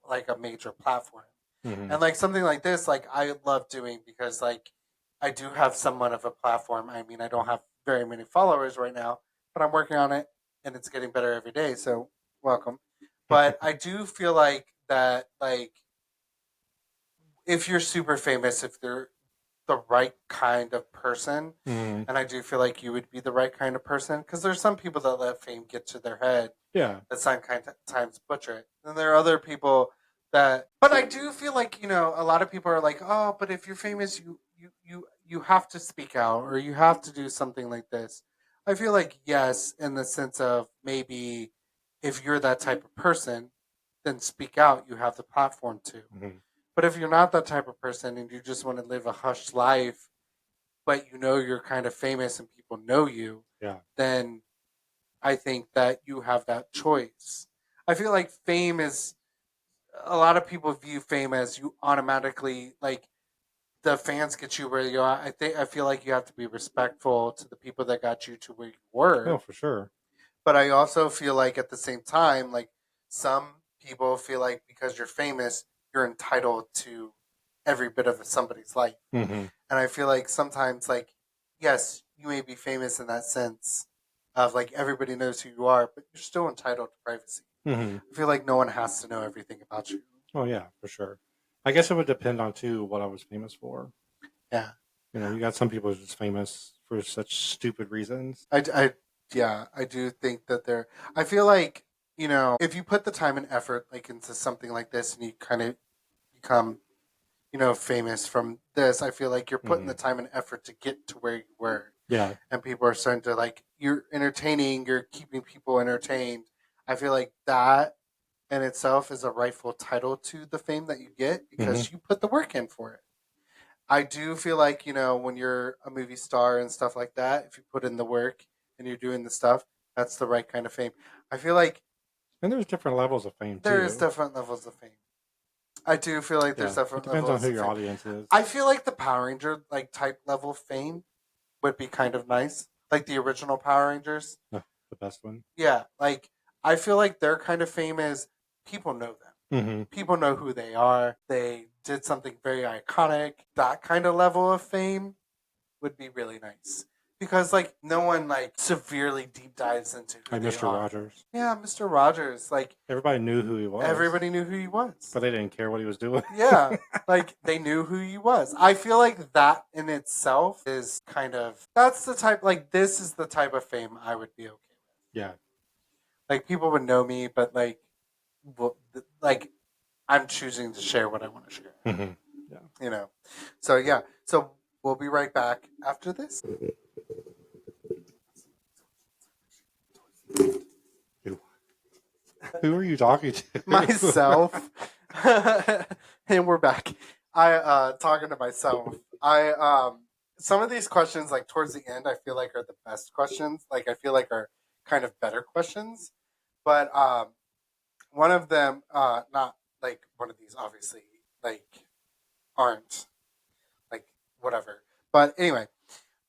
like a major platform. Hmm. And like something like this, like I love doing because like I do have somewhat of a platform. I mean, I don't have very many followers right now, but I'm working on it and it's getting better every day. So welcome. But I do feel like that, like if you're super famous, if they're the right kind of person, Hmm. and I do feel like you would be the right kind of person because there's some people that let fame get to their head Yeah. that sometimes butcher it. And there are other people that, but I do feel like a lot of people are like, oh, but if you're famous, you have to speak out or you have to do something like this. I feel like yes, in the sense of maybe if you're that type of person, then speak out. You have the platform to. Hmm. But if you're not that type of person and you just want to live a hushed life, but you're kind of famous and people know you, Yeah. then I think that you have that choice. I feel like fame is a lot of people view fame as you automatically like the fans get you where you are. I feel like you have to be respectful to the people that got you to where you Oh, were. for sure. But I also feel like at the same time, like some people feel like because you're famous, you're entitled to every bit of somebody's life. Hmm. And I feel like sometimes like yes, you may be famous in that sense, of like everybody knows who you are, but you're still entitled to privacy. Hmm. I feel like no one has to know everything about you. Oh yeah, for sure. I guess it would depend on too what I was famous for. Yeah. You got some people who's just famous for such stupid reasons. Yeah, I do think that I feel like, if you put the time and effort like into something like this and you kind of become, famous from this, I feel like you're putting Hmm. the time and effort to get to where you were. Yeah. And people are starting to like, you're entertaining, you're keeping people entertained. I feel like that in itself is a rightful title to the fame that you get Hmm. because you put the work in for it. I do feel like, when you're a movie star and stuff like that, if you put in the work and you're doing the stuff, that's the right kind of fame. I feel like And there's different levels of fame there is too. different levels of fame. I do feel like there's Yeah. It different depends on levels who of your fame. audience is. I feel like the Power Ranger like type level fame would be kind of nice. Like the original Power Rangers. The best one. Yeah. Like I feel like their kind of fame is people know them. Hmm. People know who they are. They did something very iconic. That kind of level of fame would be really nice because like no one like severely deep dives into who Like they Mr. are. Rogers. Yeah, Mr. Rogers, like Everybody knew who he was. everybody knew who he was. But they didn't care what he was doing. Yeah, like they knew who he was. I feel like that in itself is kind of that's the type like this is the type of fame I would be okay with. Yeah. Like people would know me, but like I'm choosing to share what I want to share. Hmm. Yeah. So yeah. So we'll be right back after this. Who are you talking to? Myself. And we're back. I talking to myself. I some of these questions like towards the end I feel like are the best questions. Like I feel like are kind of better questions. But one of them not like one of these obviously like aren't like whatever. But anyway,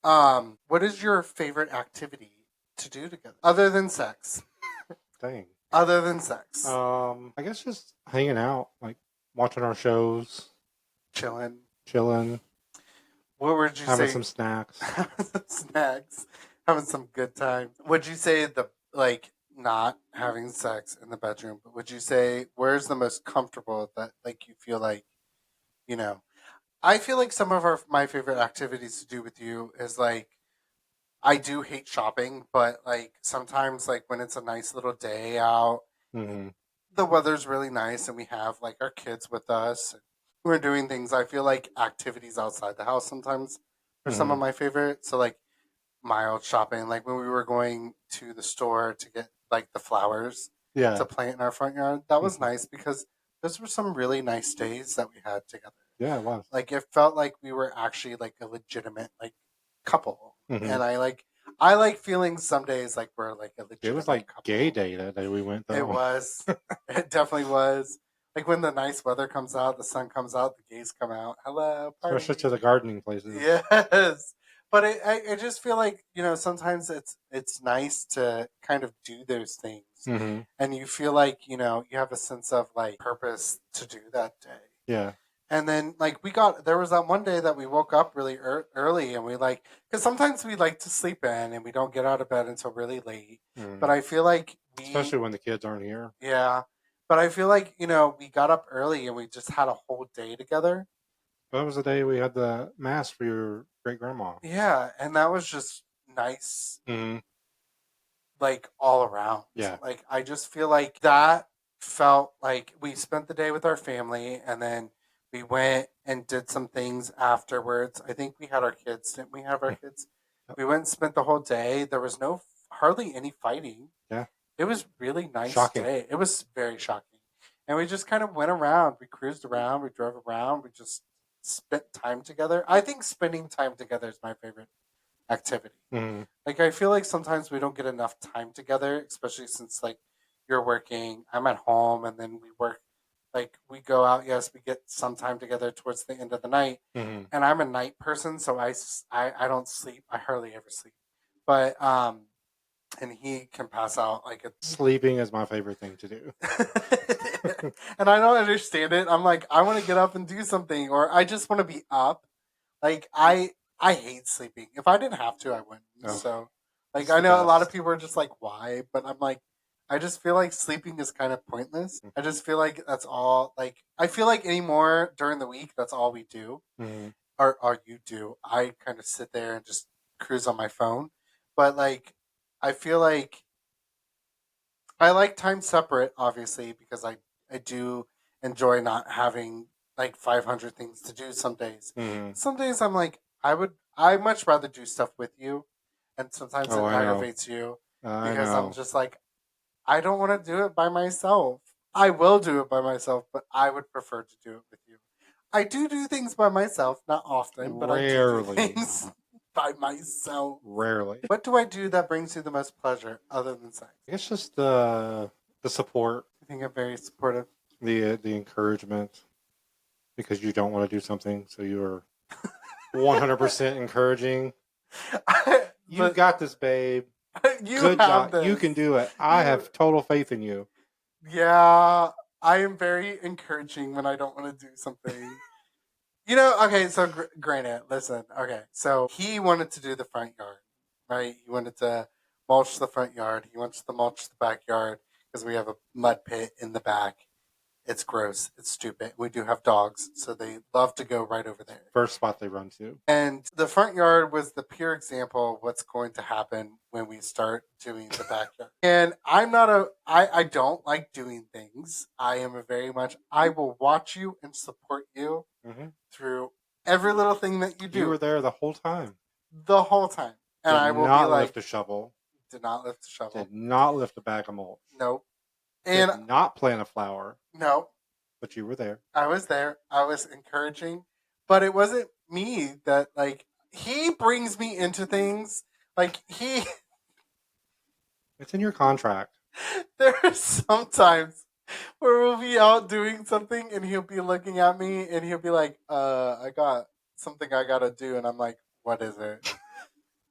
what is your favorite activity to do together other than sex? Dang. Other than sex. I guess just hanging out, like watching our shows, Chilling. chilling, What would you having say? some snacks. Having some snacks, having some good time. Would you say the like not having sex in the bedroom? But would you say where's the most comfortable that like you feel like you know? I feel like some of my favorite activities to do with you is like I do hate shopping, but like sometimes like when it's a nice little day out, Hmm. the weather's really nice, and we have like our kids with us. And we're doing things. I feel like activities outside the house sometimes are some Hmm. of my favorite. So like mild shopping, like when we were going to the store to get like the flowers Yeah. to plant in our front yard. That was Hmm. nice because those were some really nice days that we had together. Yeah, it was. Like it felt like we were actually like a legitimate like couple. Hmm. And I like feeling some days like we're like a It was legitimate like couple. gay day that day we went, It though. was. It definitely was. Like when the nice weather comes out, the sun comes out, the gays come out. Hello, party. Especially to the gardening places. Yes. But I just feel like, sometimes it's nice to kind of do those things. Hmm. And you feel like, you have a sense of like purpose to do that day. Yeah. And then like there was that one day that we woke up really early and we like, because sometimes we like to sleep in and we don't get out of bed until really late. Mm. But I feel like Especially when the kids aren't here. yeah. But I feel like, we got up early and we just had a whole day together. That was the day we had the mass for your great grandma. Yeah. And that was just nice, Hmm. like all around. Yeah. Like, I just feel like that felt like we spent the day with our family and then we went and did some things afterwards. I think we had our kids. Didn't we have our kids? Yep. We went and spent the whole day. There was hardly any fighting. Yeah. It was really nice Shocking. day. It was very shocking. And we just kind of went around. We cruised around. We drove around. We just spent time together. I think spending time together is my favorite activity. Hmm. Like I feel like sometimes we don't get enough time together, especially since like you're working, I'm at home, and then we work. Like we go out, yes, we get some time together towards the end of the night. Hmm. And I'm a night person, so I don't sleep. I hardly ever sleep. But and he can pass out like a Sleeping is my favorite thing to do. and I don't understand it. I'm like, I want to get up and do something, or I just want to be up. Like I hate sleeping. If I didn't have to, I wouldn't. Oh. So Like, It's I the know a lot of best. people are just like, why? But I'm like, I just feel like sleeping is kind of pointless. I just feel like that's all. Like, I feel like anymore during the week, that's all we do, Mm-hmm. or you do. I kind of sit there and just cruise on my phone. But like, I feel like I like time separate, obviously, because I do enjoy not having like 500 things to do some days. Mm-hmm. Some days I'm like, I much rather do stuff with you, and sometimes Oh, it I know. aggravates you I because I'm know. just like, I don't want to do it by myself. I will do it by myself, but I would prefer to do it with you. I do things by myself, not often, but I do Rarely. things by myself. Rarely. What do I do that brings you the most pleasure other than sex? I guess just the support, I think I'm very supportive. the encouragement, because you don't want to do something, so you're 100% encouraging. You But got this, babe. you Good have job. You this. can do it. I You, have total faith in you. yeah, I am very encouraging when I don't want to do something. You know, okay, so granted, listen, okay, so he wanted to do the front yard, right? He wanted to mulch the front yard. He wants to mulch the backyard because we have a mud pit in the back. It's gross. It's stupid. We do have dogs, so they love to go right over there. First spot they run to. And the front yard was the pure example of what's going to happen when we start doing the backyard. And I don't like doing things. I am a very much, I will watch you and support you Mm-hmm. through every little thing that you You were do there the whole time. the whole time. And Did I will be not lift like, a shovel. did not lift the shovel. Did not lift a bag of mulch. Nope. Did And not plant a flower. no, But you were there. I was there. I was encouraging, but it wasn't me that like he brings me into things. Like It's in your contract. there are sometimes where we'll be out doing something and he'll be looking at me and he'll be like, I got something I gotta do, and I'm like, what is it?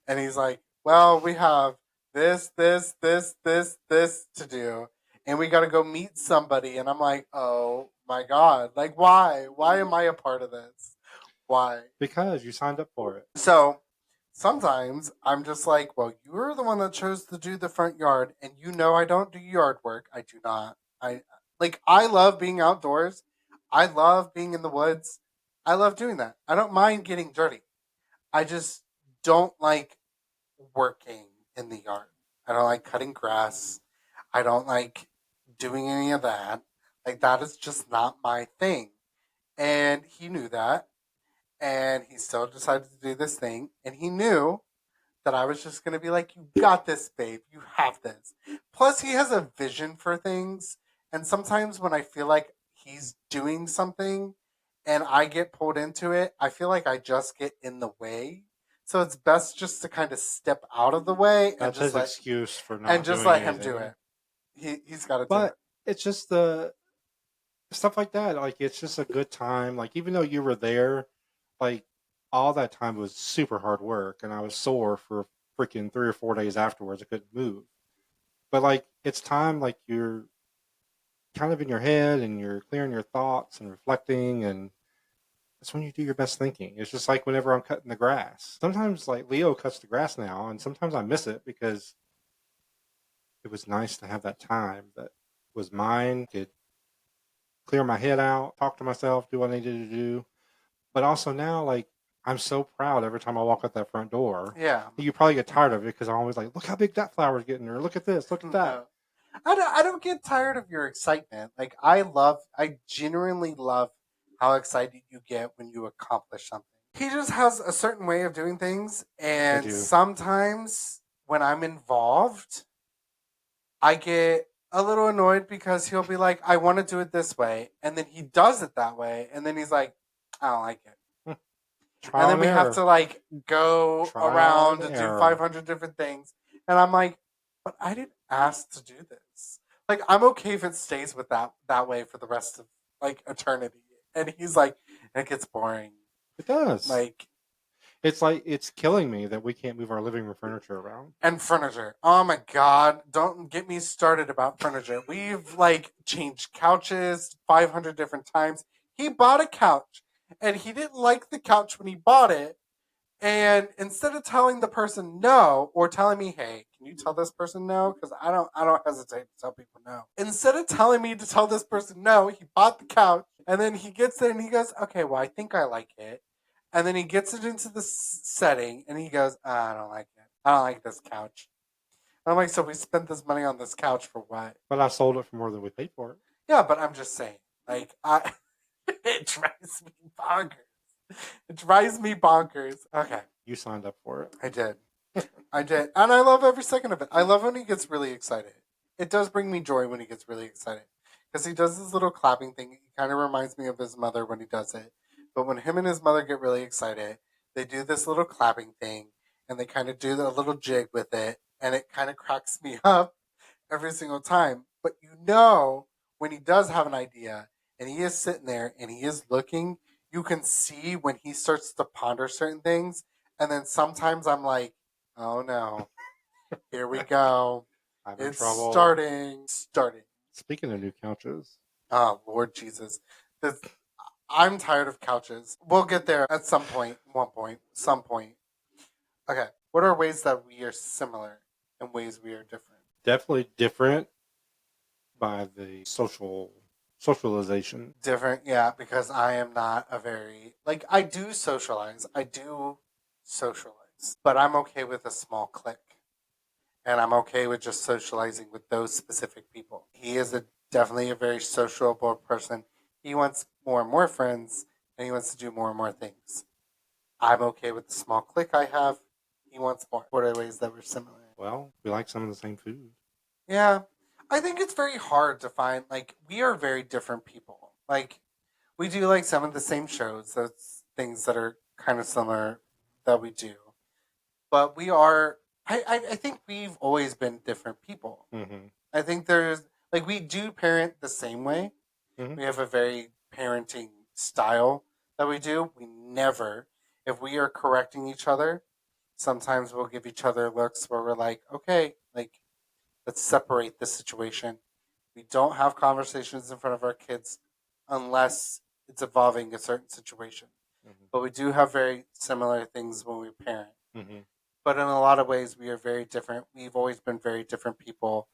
And he's like, well, we have this to do, and we got to go meet somebody. And I'm like, oh my god, like why? Why am I a part of this? Why? Because you signed up for it. So sometimes I'm just like, well, you're the one that chose to do the front yard, and you know I don't do yard work. I do not. I love being outdoors. I love being in the woods. I love doing that. I don't mind getting dirty. I just don't like working in the yard. I don't like cutting grass. I don't like doing any of that. Like that is just not my thing. And he knew that. And he still decided to do this thing. And he knew that I was just going to be like, you got this, babe. You have this. Plus, he has a vision for things. And sometimes when I feel like he's doing something and I get pulled into it, I feel like I just get in the way. So it's best just to kind of step out of the way That's his excuse for and not just doing let him do anything. it. He's got to do But it. it's just the stuff like that. Like, it's just a good time. Like, even though you were there, like, all that time was super hard work, and I was sore for freaking 3 or 4 days afterwards. I couldn't move. But, like, it's time, like, you're kind of in your head and you're clearing your thoughts and reflecting, and that's when you do your best thinking. It's just like whenever I'm cutting the grass. Sometimes, like, Leo cuts the grass now, and sometimes I miss it because it was nice to have that time that was mine. Could clear my head out, talk to myself, do what I needed to do. But also now, like, I'm so proud every time I walk out that front door. Yeah. You probably get tired of it because I'm always like, look how big that flower's getting, or look at this, look at that. No. I don't get tired of your excitement. Like I genuinely love how excited you get when you accomplish something. He just has a certain way of doing things, I and do. sometimes when I'm involved, I get a little annoyed because he'll be like, I want to do it this way, and then he does it that way, and then he's like, I don't like it. Trial And then and we have error. to like go Trial around and and do error. 500 different things. And I'm like, but I didn't ask to do this. Like, I'm okay if it stays with that way for the rest of like eternity. And he's like, it gets boring. It does. Like, It's like it's killing me that we can't move our living room furniture around. and furniture. Oh my god, don't get me started about furniture. We've like changed couches 500 different times. He bought a couch and he didn't like the couch when he bought it. And instead of telling the person no or telling me, hey, can you tell this person no? Because I don't hesitate to tell people no. Instead of telling me to tell this person no, he bought the couch and then he gets there and he goes, okay, well, I think I like it. And then he gets it into the setting and he goes, I don't like it. I don't like this couch. I'm like, so we spent this money on this couch for what? But I sold it for more than we paid for it. Yeah, but I'm just saying, like, it drives me bonkers. It drives me bonkers. Okay, You signed up for it. I did. I did. And I love every second of it. I love when he gets really excited. It does bring me joy when he gets really excited. Because he does this little clapping thing. He kind of reminds me of his mother when he does it. But when him and his mother get really excited, they do this little clapping thing and they kind of do a little jig with it. And it kind of cracks me up every single time. But you know, when he does have an idea and he is sitting there and he is looking, you can see when he starts to ponder certain things. And then sometimes I'm like, oh no, here we go. I'm in It's trouble. starting. Speaking of new couches, Oh, Lord Jesus. This, I'm tired of couches. We'll get there at some point, some point. Okay. What are ways that we are similar and ways we are different? definitely different by the socialization. Different, yeah, because I am not a very, like, I do socialize. But I'm okay with a small clique. And I'm okay with just socializing with those specific people. He is definitely a very sociable person. He wants more and more friends, and he wants to do more and more things. I'm okay with the small clique I have. He wants more. What are ways that we're similar? Well, we like some of the same food. Yeah, I think it's very hard to find. Like, we are very different people. Like, we do like some of the same shows. That's things that are kind of similar that we do. But we are. I think we've always been different people. Mm-hmm. I think there's like we do parent the same way. Mm-hmm. We have a very parenting style that we do. We never, if we are correcting each other, sometimes we'll give each other looks where we're like, okay, like let's separate this situation. We don't have conversations in front of our kids unless it's involving a certain situation. Mm-hmm. But we do have very similar things when we parent. Mm-hmm. But in a lot of ways, we are very different. We've always been very different people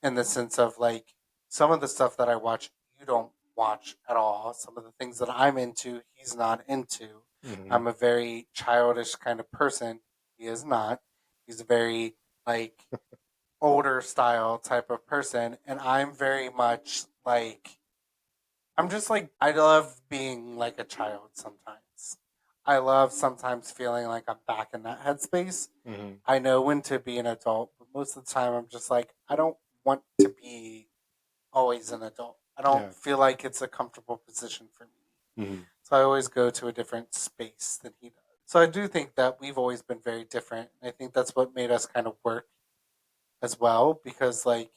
in the sense of like some of the stuff that I watch, you don't watch at all. Some of the things that I'm into, he's not into. Mm-hmm. I'm a very childish kind of person. He is not. He's a very like older style type of person, and I'm very much like I'm just like I love being like a child sometimes. I love sometimes feeling like I'm back in that headspace. Mm-hmm. I know when to be an adult, but most of the time I'm just like I don't want to be always an adult. I don't Yeah. feel like it's a comfortable position for me. Mm-hmm. So I always go to a different space than he does. So I do think that we've always been very different. I think that's what made us kind of work as well because like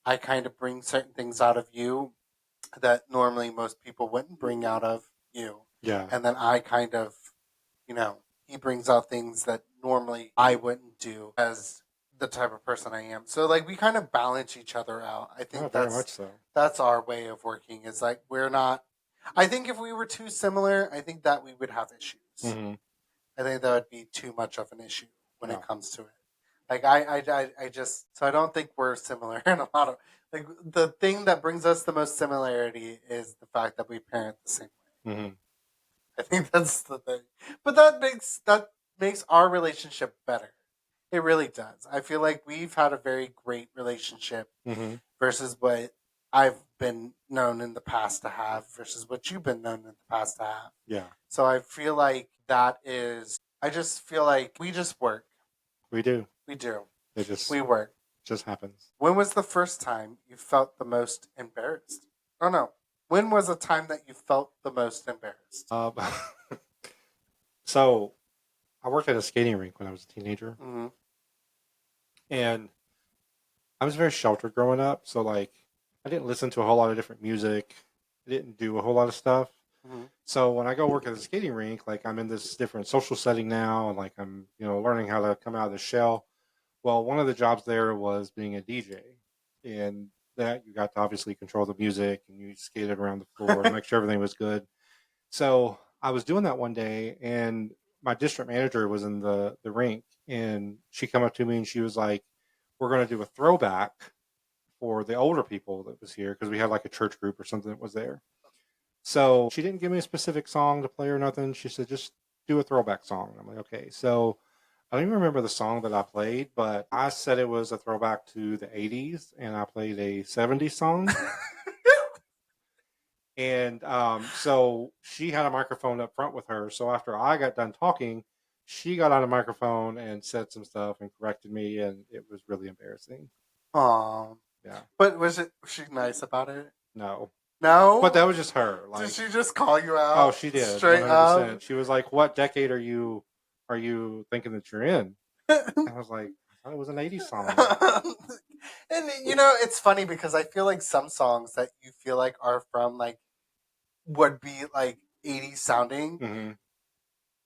I kind of bring certain things out of you that normally most people wouldn't bring out of you. Yeah. And then I kind of, he brings out things that normally I wouldn't do as the type of person I am. So like we kind of balance each other out. I think Oh, very much so. that's our way of working. Is like we're not. I think if we were too similar, I think that we would have issues. Mm-hmm. I think that would be too much of an issue when Yeah. it comes to it. Like I just so I don't think we're similar in a lot of like the thing that brings us the most similarity is the fact that we parent the same way. Mm-hmm. I think that's the thing. But that makes our relationship better. It really does. I feel like we've had a very great relationship Mm-hmm. versus what I've been known in the past to have versus what you've been known in the past to have. Yeah. So I feel like I just feel like we just work. We do. We do. It just We work. just happens. When was the first time you felt the most embarrassed? Oh no. When was a time that you felt the most embarrassed? So I worked at a skating rink when I was a teenager, Mm-hmm. and I was very sheltered growing up. So like, I didn't listen to a whole lot of different music. I didn't do a whole lot of stuff. Mm-hmm. So when I go work at a skating rink, like I'm in this different social setting now, and like I'm learning how to come out of the shell. Well, one of the jobs there was being a DJ, and that you got to obviously control the music and you skated around the floor to make sure everything was good. So I was doing that one day, and my district manager was in the rink, and she come up to me and she was like, "We're going to do a throwback for the older people that was here because we had like a church group or something that was there." So she didn't give me a specific song to play or nothing. She said, "Just do a throwback song." And I'm like, "Okay." So I don't even remember the song that I played, but I said it was a throwback to the 80s, and I played a 70s song. And so she had a microphone up front with her. So after I got done talking, she got on a microphone and said some stuff and corrected me, and it was really embarrassing. Aw. Yeah. But was she nice about it? No. No? But that was just her. Did Like, she just call you out? oh, she did. Straight 100%. up? She was like, "What decade are you thinking that you're in?" I was like, "I thought it was an 80s song." And it's funny because I feel like some songs that you feel like are from like would be like 80s sounding, Hmm.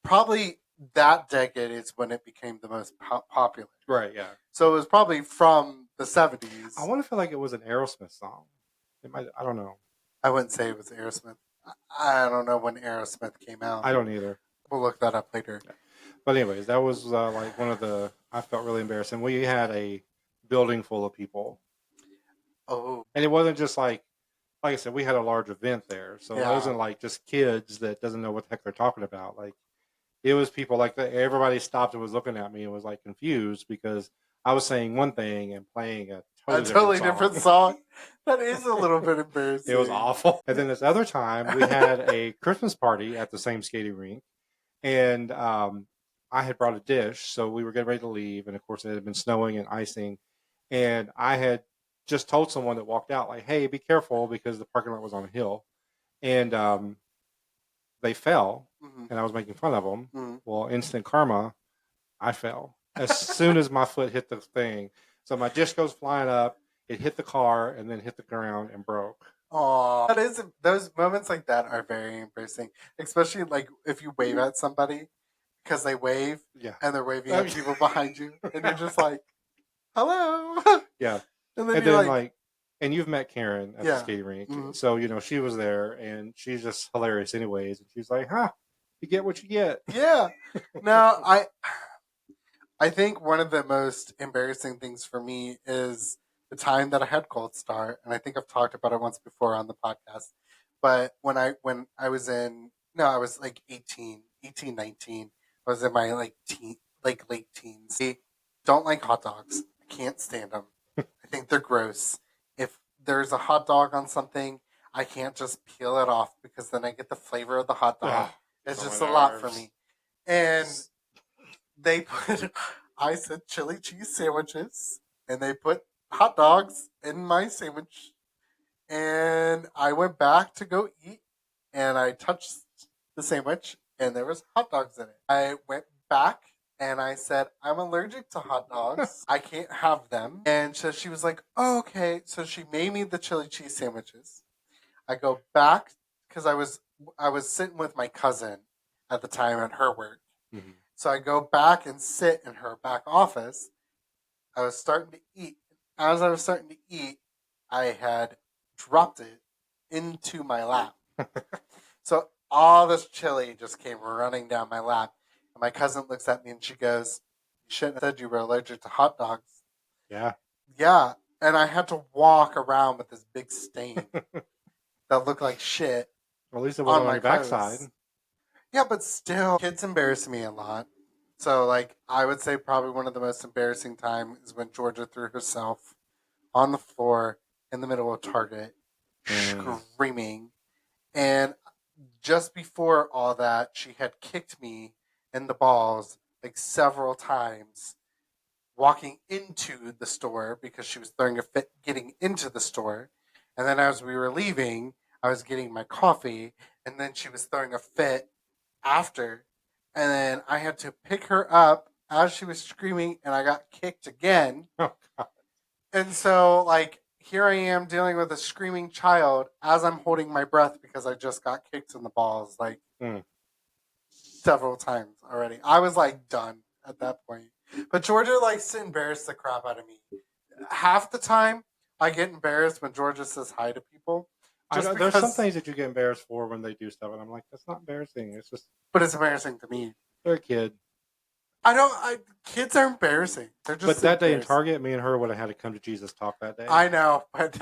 probably that decade is when it became the most popular. Right, yeah. So it was probably from the 70s. I want to feel like it was an Aerosmith song. It might, I don't know. I wouldn't say it was Aerosmith. I don't know when Aerosmith came out. I don't either. We'll look that up later. Yeah. But anyways, that was like one of the, I felt really embarrassing. We had a building full of people. Oh. And it wasn't just like I said, we had a large event there. So Yeah. it wasn't like just kids that doesn't know what the heck they're talking about. Like, it was people like everybody stopped and was looking at me and was like confused because I was saying one thing and playing a totally different song. That is a little bit embarrassing. It was awful. And then this other time, we had a Christmas party at the same skating rink, and I had brought a dish, so we were getting ready to leave, and of course it had been snowing and icing, and I had just told someone that walked out, like, "Hey, be careful," because the parking lot was on a hill, and they fell, and I was making fun of them. Mm-hmm. Well, instant karma, I fell as soon as my foot hit the thing. So my dish goes flying up. It hit the car and then hit the ground and broke. Oh, that is those moments like that are very embarrassing, especially like if you wave at somebody because they wave Yeah, and they're waving at people behind you, and you're just like, "Hello." Yeah, and then and you're then like, and you've met Karen at the Yeah. skating rink, Mhm. so she was there, and she's just hilarious, anyways. And she's like, "Huh, you get what you get." Yeah. No, I think one of the most embarrassing things for me is the time that I had Cold Start, and I think I've talked about it once before on the podcast. But when I was I was like 18, 19. I was in my like late teens. I don't like hot dogs. I can't stand them. I think they're gross. If there's a hot dog on something, I can't just peel it off because then I get the flavor of the hot dog. Ugh, It's so just my a lot for nerves. me. And they put I said chili cheese sandwiches, and they put hot dogs in my sandwich, and I went back to go eat, and I touched the sandwich, and there was hot dogs in it. I went back and I said, "I'm allergic to hot dogs. I can't have them." And so she was like, "Oh, okay." So she made me the chili cheese sandwiches. I go back because I was sitting with my cousin at the time at her work. Mhm. So I go back and sit in her back office. I was starting to eat. As I was starting to eat, I had dropped it into my lap. So all this chili just came running down my lap. And my cousin looks at me and she goes, "You shouldn't have said you were allergic to hot dogs." Yeah. Yeah. And I had to walk around with this big stain that looked like shit. Well, at least it wasn't on my your backside. clothes. Yeah, but still, kids embarrass me a lot. So, like, I would say probably one of the most embarrassing times is when Georgia threw herself on the floor in the middle of Target, screaming. And just before all that, she had kicked me in the balls like several times walking into the store because she was throwing a fit getting into the store. And then as we were leaving, I was getting my coffee, and then she was throwing a fit after. And then I had to pick her up as she was screaming, and I got kicked again. Oh, God. And so, like, here I am dealing with a screaming child as I'm holding my breath because I just got kicked in the balls, like, several times already. I was, like, done at that point. But Georgia likes to embarrass the crap out of me. Half the time, I get embarrassed when Georgia says hi to people. I know, there's some things that you get embarrassed for when they do stuff, and I'm like, that's not embarrassing. It's just. But it's embarrassing to me. They're a kid. Kids are embarrassing. They're just But that day in embarrassing. Target, me and her would have had to come to Jesus talk that day. I know, but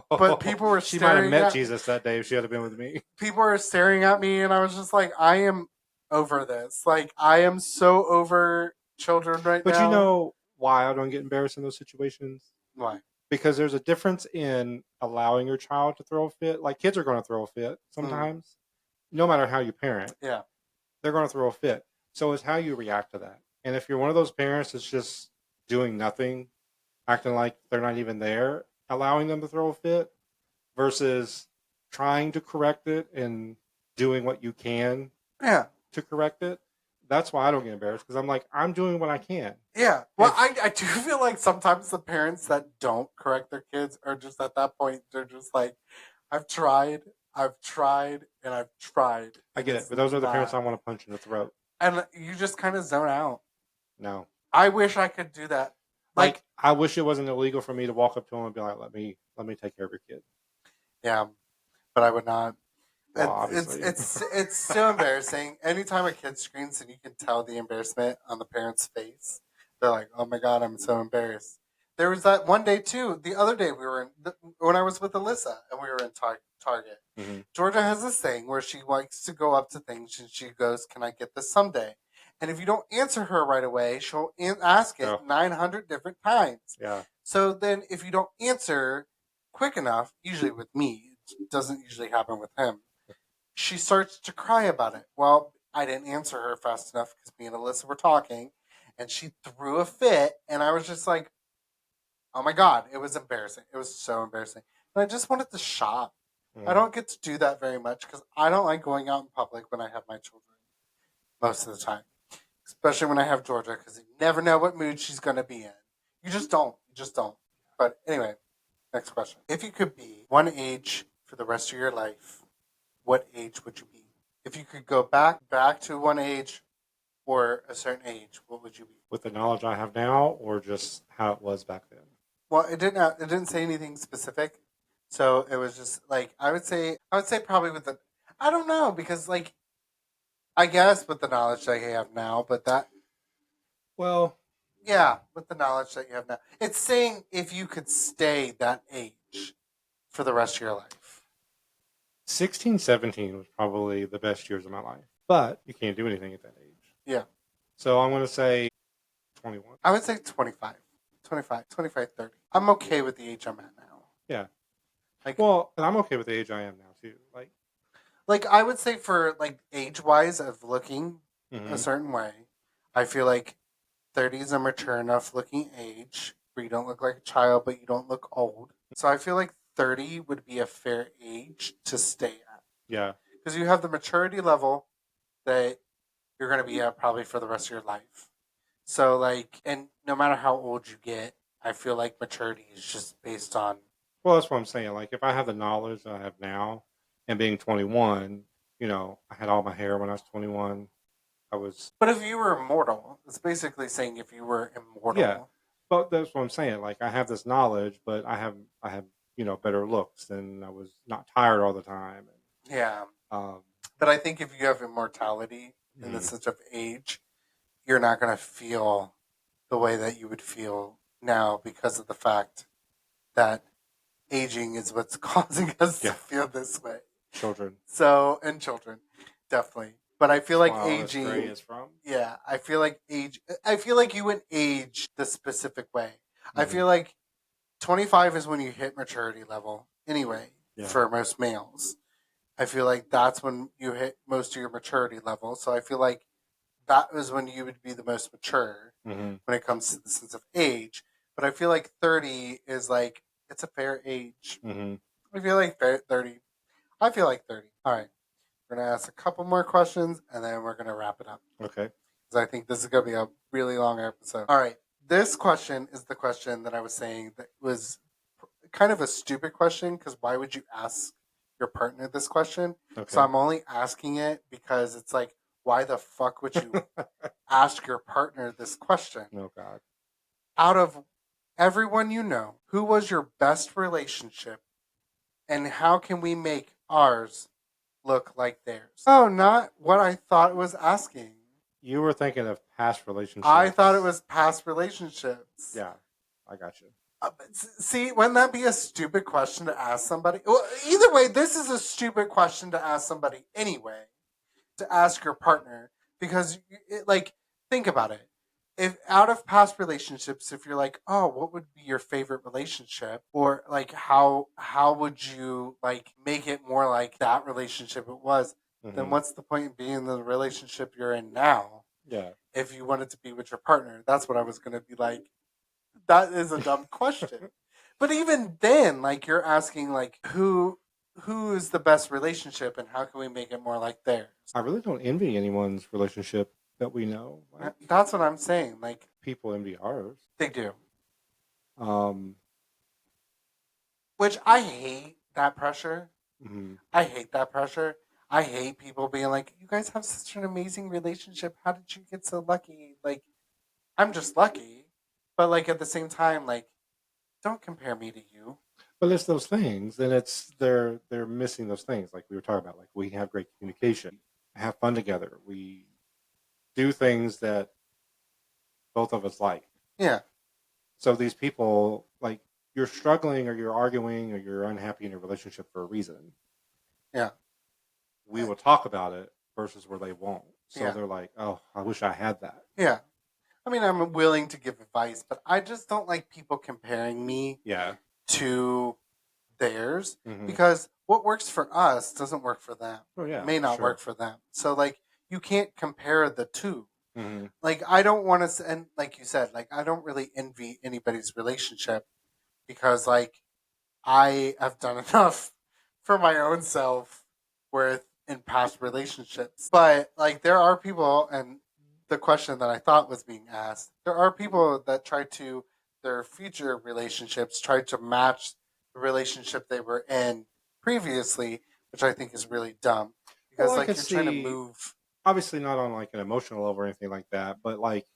but people were she might have staring met at Jesus that day if she had been with me. people were staring at me, and I was just like, I am over this. Like, I am so over children right But now. you know why I don't get embarrassed in those situations? Why? Because there's a difference in allowing your child to throw a fit. Like kids are going to throw a fit sometimes, no matter how you parent. Yeah. They're going to throw a fit. So it's how you react to that. And if you're one of those parents that's just doing nothing, acting like they're not even there, allowing them to throw a fit versus trying to correct it and doing what you can Yeah. to correct it, that's why I don't get embarrassed because I'm like, I'm doing what I can. Yeah. Well, I do feel like sometimes the parents that don't correct their kids are just at that point, they're just like, I've tried, and I've tried. I get it, but those are the parents I want to punch in the throat. And you just kind of zone out. No. I wish I could do that. Like I wish it wasn't illegal for me to walk up to him and be like, let me take care of your kid. Yeah, but I would not. Well, obviously. It's so embarrassing. Anytime a kid screams and you can tell the embarrassment on the parent's face, they're like, "Oh my god, I'm so embarrassed." There was that one day too. The other day we were when I was with Alyssa and we were in Target. Mm-hmm. Georgia has this thing where she likes to go up to things and she goes, "Can I get this someday?" And if you don't answer her right away, she'll ask it 900 different times. Yeah. So then, if you don't answer quick enough, usually with me, it doesn't usually happen with him. She starts to cry about it. Well, I didn't answer her fast enough because me and Alyssa were talking, and she threw a fit, and I was just like, "Oh my god!" It was embarrassing. It was so embarrassing. And I just wanted to shop. I don't get to do that very much because I don't like going out in public when I have my children most of the time, especially when I have Georgia because you never know what mood she's going to be in. You just don't. You just don't. But anyway, next question. If you could be one age for the rest of your life, what age would you be? If you could go back to one age or a certain age, what would you be? With the knowledge I have now, or just how it was back then? Well, it didn't say anything specific, so it was just like I would say probably with the I don't know because like I guess with the knowledge that I have now, but that well, yeah, with the knowledge that you have now, it's saying if you could stay that age for the rest of your life. 16, 17 was probably the best years of my life, but you can't do anything at that age. Yeah. So I'm going to say 21. I would say 25, 30. I'm okay with the age I'm at now. Yeah. Like, well, and I'm okay with the age I am now too. Like I would say for like age wise of looking a certain way, I feel like 30 is a mature enough looking age where you don't look like a child, but you don't look old. So I feel like 30 would be a fair age to stay at. Yeah. Because you have the maturity level that you're going to be at probably for the rest of your life. So, like, and no matter how old you get, I feel like maturity is just based on. Well, that's what I'm saying. Like, if I have the knowledge that I have now, and being 21, you know, I had all my hair when I was 21. I was. But if you were immortal, it's basically saying if you were immortal. Yeah, but that's what I'm saying. Like, I have this knowledge, but I have better looks, and I was not tired all the time. Yeah. But I think if you have immortality in the sense of age, you're not going to feel the way that you would feel now because of the fact that aging is what's causing us to feel this way. Children. So, and children, definitely. But I feel like aging. Gray is from. Yeah, I feel like I feel like you would age the specific way. I feel like 25 is when you hit maturity level anyway for most males. I feel like that's when you hit most of your maturity level. So I feel like that was when you would be the most mature when it comes to the sense of age. But I feel like 30 is like, it's a fair age. I feel like 30. I feel like 30. All right. We're going to ask a couple more questions and then we're going to wrap it up. Okay. Because I think this is going to be a really long episode. All right. This question is the question that I was saying that was kind of a stupid question because why would you ask your partner this question? Okay. So I'm only asking it because it's like, why the fuck would you ask your partner this question? Oh, God. Out of everyone you know, who was your best relationship and how can we make ours look like theirs? Oh, not what I thought it was asking. You were thinking of past relationships. I thought it was past relationships. Yeah, I got you. See, wouldn't that be a stupid question to ask somebody? Well, either way, this is a stupid question to ask somebody anyway, to ask your partner, because, like, think about it. If out of past relationships, if you're like, oh, what would be your favorite relationship, or like, how would you like make it more like that relationship it was? Then Mhm. what's the point in being in the relationship you're in now Yeah. if you wanted to be with your partner? That's what I was going to be like. That is a dumb question. But even then, like, you're asking like who is the best relationship and how can we make it more like theirs? I really don't envy anyone's relationship that we know. Like, That's what I'm saying. Like, people envy ours. they do. Um, Which I hate that pressure. mhm. I hate that pressure. I hate people being like, you guys have such an amazing relationship. How did you get so lucky? Like, I'm just lucky. But like at the same time, like, don't compare me to you. But it's those things, and it's they're missing those things. Like we were talking about, like we have great communication, have fun together, we do things that both of us like. Yeah. So these people, like you're struggling, or you're arguing, or you're unhappy in your relationship for a reason. Yeah. We will talk about it versus where they won't. So Yeah. they're like, "Oh, I wish I had that." Yeah. I mean, I'm willing to give advice, but I just don't like people comparing me Yeah. to theirs Mhm. because what works for us doesn't work for them. Oh yeah, It may not sure. work for them. So, like, you can't compare the two. Hmm. Like, I don't want to, and like you said, like, I don't really envy anybody's relationship because, like, I have done enough for my own self with in past relationships. But like there are people, and the question that I thought was being asked, there are people that try to their future relationships try to match the relationship they were in previously, which I think is really dumb Well, because I like could you're trying to see, move. obviously not on like an emotional level or anything like that, but like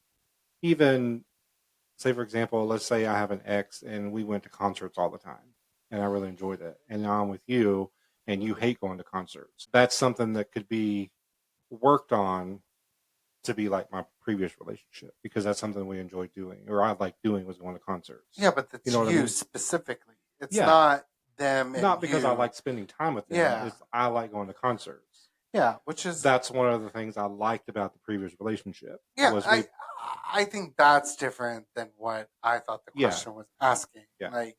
even say for example, let's say I have an ex and we went to concerts all the time and I really enjoyed it, and now I'm with you and you hate going to concerts. That's something that could be worked on to be like my previous relationship, because that's something we enjoy doing, or I like doing, was going to concerts. Yeah, but You it's know what I you mean? specifically. It's Yeah. not them and Not because I you. like spending time with them. Yeah, It's I like going to concerts. yeah, which is That's one of the things I liked about the previous relationship yeah, was we. I think that's different than what I thought the Yeah, question was asking. yeah. Like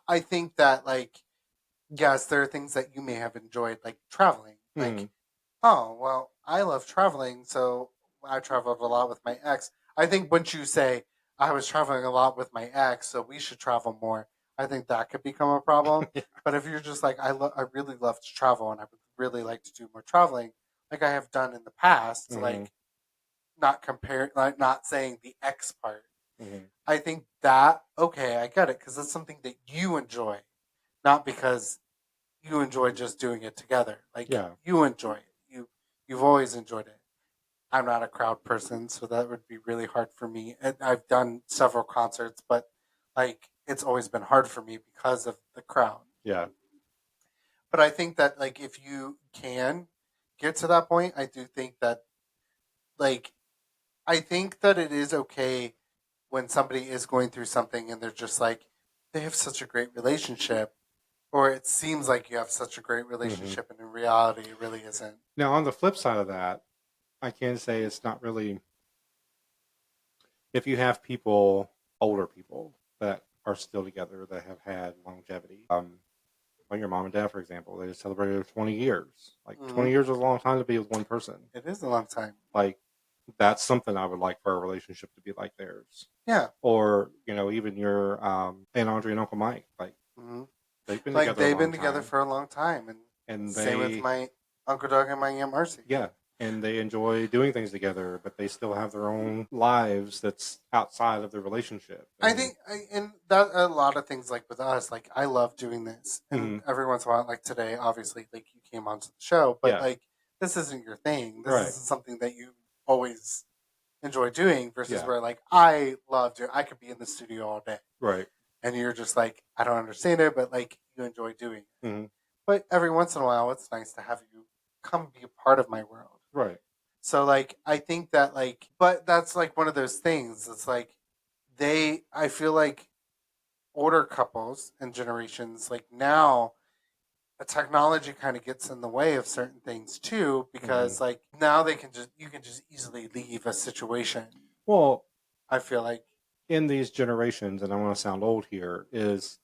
I think that like yes, there are things that you may have enjoyed like traveling. Like, Mhm. oh, well, I love traveling, so I traveled a lot with my ex. I think once you say I was traveling a lot with my ex, so we should travel more, I think that could become a problem. But if you're just like I really love to travel and I would really like to do more traveling, like I have done in the past, Mhm. like not compare like not saying the X part. Mhm. I think that okay, I get it because it's something that you enjoy, not because you enjoy just doing it together. Like Yeah, you enjoy it. You've always enjoyed it. I'm not a crowd person, so that would be really hard for me. And I've done several concerts, but like it's always been hard for me because of the crowd. yeah. But I think that like if you can get to that point, I do think that like I think that it is okay when somebody is going through something and they're just like they have such a great relationship or it seems like you have such a great Mhm. relationship and in reality it really isn't. Now on the flip side of that, I can say it's not really, if you have people, older people that are still together that have had longevity. Like your mom and dad, for example, they just celebrated 20 years. Like Hmm. 20 years is a long time to be with one person. It is a long time. Like that's something I would like for our relationship to be like theirs. Yeah. Or even your Aunt Audrey and Uncle Mike, like Hmm. they've been Like together a they've long been together time, for a long time and and same with my Uncle Doug and my Aunt Marcy. yeah, and they enjoy doing things together, but they still have their own lives that's outside of their relationship. I And think, and that a lot of things like with us, like I love doing this, and mhm, every once in a while, like today, obviously, like you came onto the show, but yeah, like this isn't your thing. This right, isn't something that you always enjoy doing. Versus yeah, where like I love to, I could be in the studio all day, right, and you're just like I don't understand it, but like you enjoy doing it. mhm, But every once in a while, it's nice to have you come be a part of my world. right, So like I think that like but that's like one of those things. It's like I feel like older couples and generations like now technology kind of gets in the way of certain things too Hmm. because like now they can just you can just easily leave a situation. Well, I feel like in these generations, and I want to sound old here, is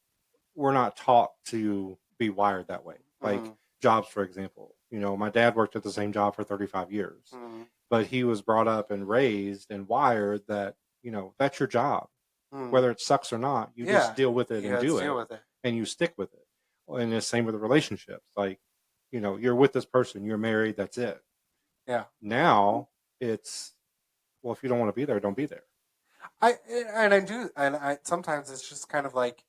we're not taught to be wired that way. Like mhm, jobs, for example. My dad worked at the same job for 35 years, mhm, but he was brought up and raised and wired that, that's your job. mhm. Whether it sucks or not, you just Yeah, deal with it you and have to do deal it with it. and you stick with it. And the same with relationships. Like, you're with this person, you're married, that's it. Yeah. Now it's, well, if you don't want to be there, don't be there. I do and I sometimes it's just kind of like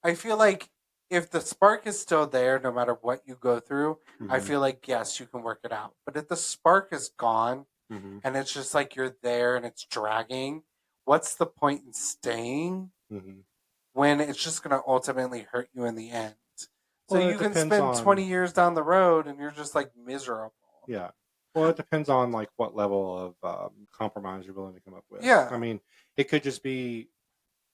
I feel like if the spark is still there no matter what you go through, I Hmm. feel like yes, you can work it out. But if the spark is gone Hmm. and it's just like you're there and it's dragging, what's the point in staying Hmm. when it's just going to ultimately hurt you in the end? So Well, you it can depends spend on, 20 years down the road and you're just like miserable. yeah. Well, it depends on like what level of compromise you're willing to come up with. I Yeah. mean, it could just be,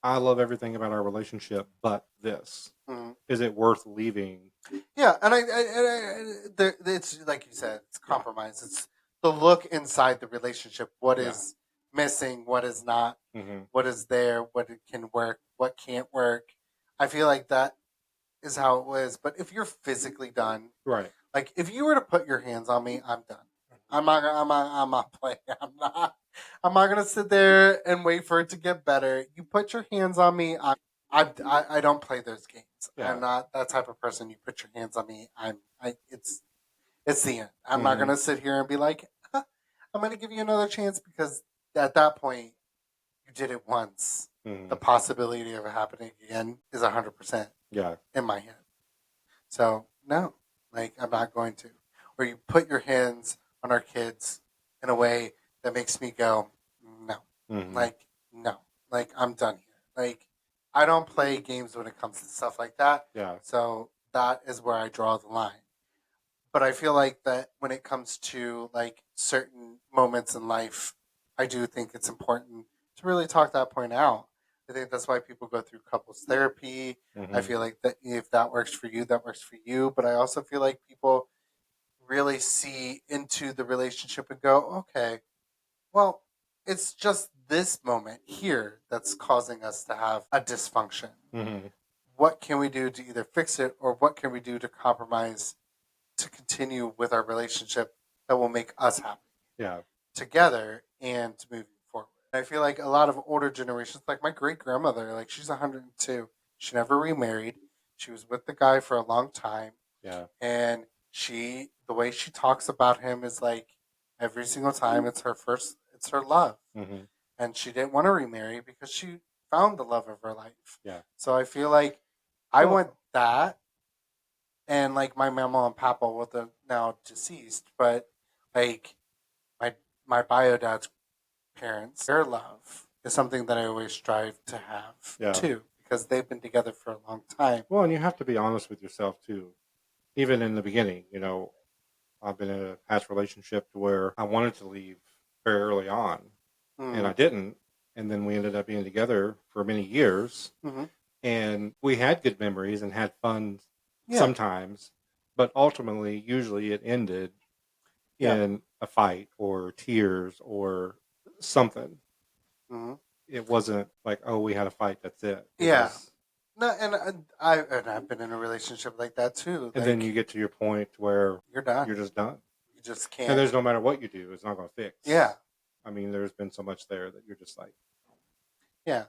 I love everything about our relationship, but this. Mhm. Is it worth leaving? Yeah, and it's like you said, it's Yeah. compromise. It's the look inside the relationship. What Yeah. is missing? What is not? Hmm. What is there? What it can work? What can't work? I feel like that is how it was. But if you're physically done, Right. like if you were to put your hands on me, I'm done. I'm not playing. I'm not. I'm not gonna sit there and wait for it to get better. You put your hands on me. I don't play those games. I'm Yeah. not that type of person. You put your hands on me. It's the end. I'm not Hmm. gonna sit here and be like, "Huh, I'm gonna give you another chance because at that point you did it once. The Hmm. possibility of it happening again is 100% Yeah. in my head. So no, like I'm not going to. Or you put your hands on our kids in a way that makes me go, no, Hmm. like no, like I'm done here. Like I don't play games when it comes to stuff like that. Yeah. So that is where I draw the line. But I feel like that when it comes to like certain moments in life, I do think it's important to really talk that point out. I think that's why people go through couples therapy. I Hmm. feel like that if that works for you, that works for you. But I also feel like people really see into the relationship and go, okay, well, it's just this moment here that's causing us to have a dysfunction. Hmm. What can we do to either fix it or what can we do to compromise to continue with our relationship that will make us happy Yeah. together and moving forward? I feel like a lot of older generations, like my great grandmother, like she's 102. She never remarried. She was with the guy for a long time. Yeah. And the way she talks about him is like every single time it's her love. Hmm. And she didn't want to remarry because she found the love of her life. Yeah. So I feel like I want Well, that and like my mama and papa, well, they're now deceased, but like my my bio dad's parents, their love is something that I always strive to have yeah. too, because they've been together for a long time. Well, and you have to be honest with yourself too. Even in the beginning, I've been in a past relationship to where I wanted to leave very early on, and Mm-hmm. I didn't. And then we ended up being together for many years, Mm-hmm. and we had good memories and had fun Yeah, sometimes, but ultimately, usually it ended yeah, in a fight or tears or something. mm-hmm. It wasn't like, oh, we had a fight, that's it. It Yeah. was, No, and I've been in a relationship like that too. and then you Like get to your point where you're done. you're just done. You just And can't. there's no matter what you do, it's not going to Yeah, fix. I mean, there's been so much there that you're just like, yeah.